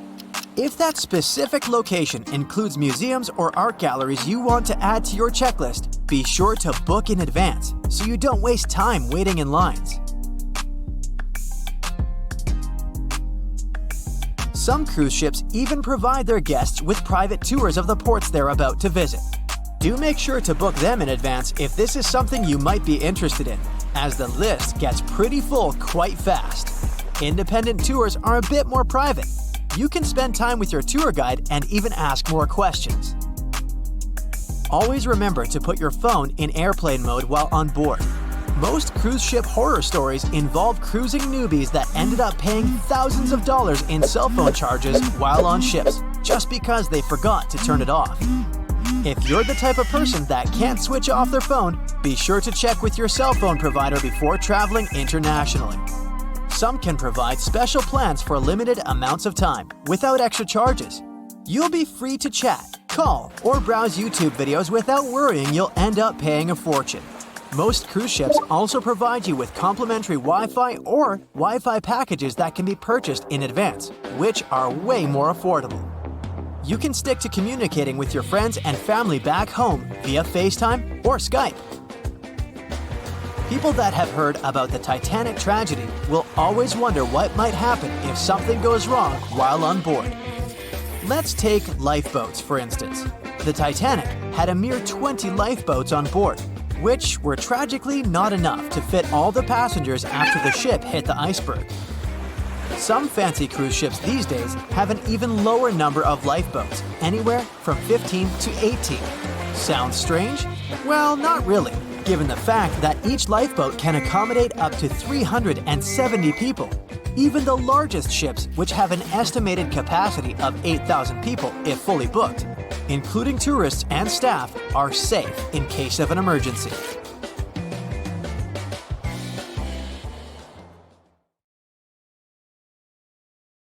If that specific location includes museums or art galleries you want to add to your checklist, be sure to book in advance so you don't waste time waiting in lines. Some cruise ships even provide their guests with private tours of the ports they're about to visit. Do make sure to book them in advance if this is something you might be interested in, as the list gets pretty full quite fast. Independent tours are a bit more private. You can spend time with your tour guide and even ask more questions. Always remember to put your phone in airplane mode while on board. Most cruise ship horror stories involve cruising newbies that ended up paying thousands of dollars in cell phone charges while on ships, just because they forgot to turn it off. If you're the type of person that can't switch off their phone, be sure to check with your cell phone provider before traveling internationally. Some can provide special plans for limited amounts of time, without extra charges. You'll be free to chat, call, or browse YouTube videos without worrying you'll end up paying a fortune. Most cruise ships also provide you with complimentary Wi-Fi or Wi-Fi packages that can be purchased in advance, which are way more affordable. You can stick to communicating with your friends and family back home via FaceTime or Skype. People that have heard about the Titanic tragedy will always wonder what might happen if something goes wrong while on board. Let's take lifeboats, for instance. The Titanic had a mere 20 lifeboats on board, which were tragically not enough to fit all the passengers after the ship hit the iceberg. Some fancy cruise ships these days have an even lower number of lifeboats, anywhere from 15 to 18. Sounds strange? Well, not really, given the fact that each lifeboat can accommodate up to 370 people. Even the largest ships, which have an estimated capacity of 8,000 people if fully booked, including tourists and staff, are safe in case of an emergency.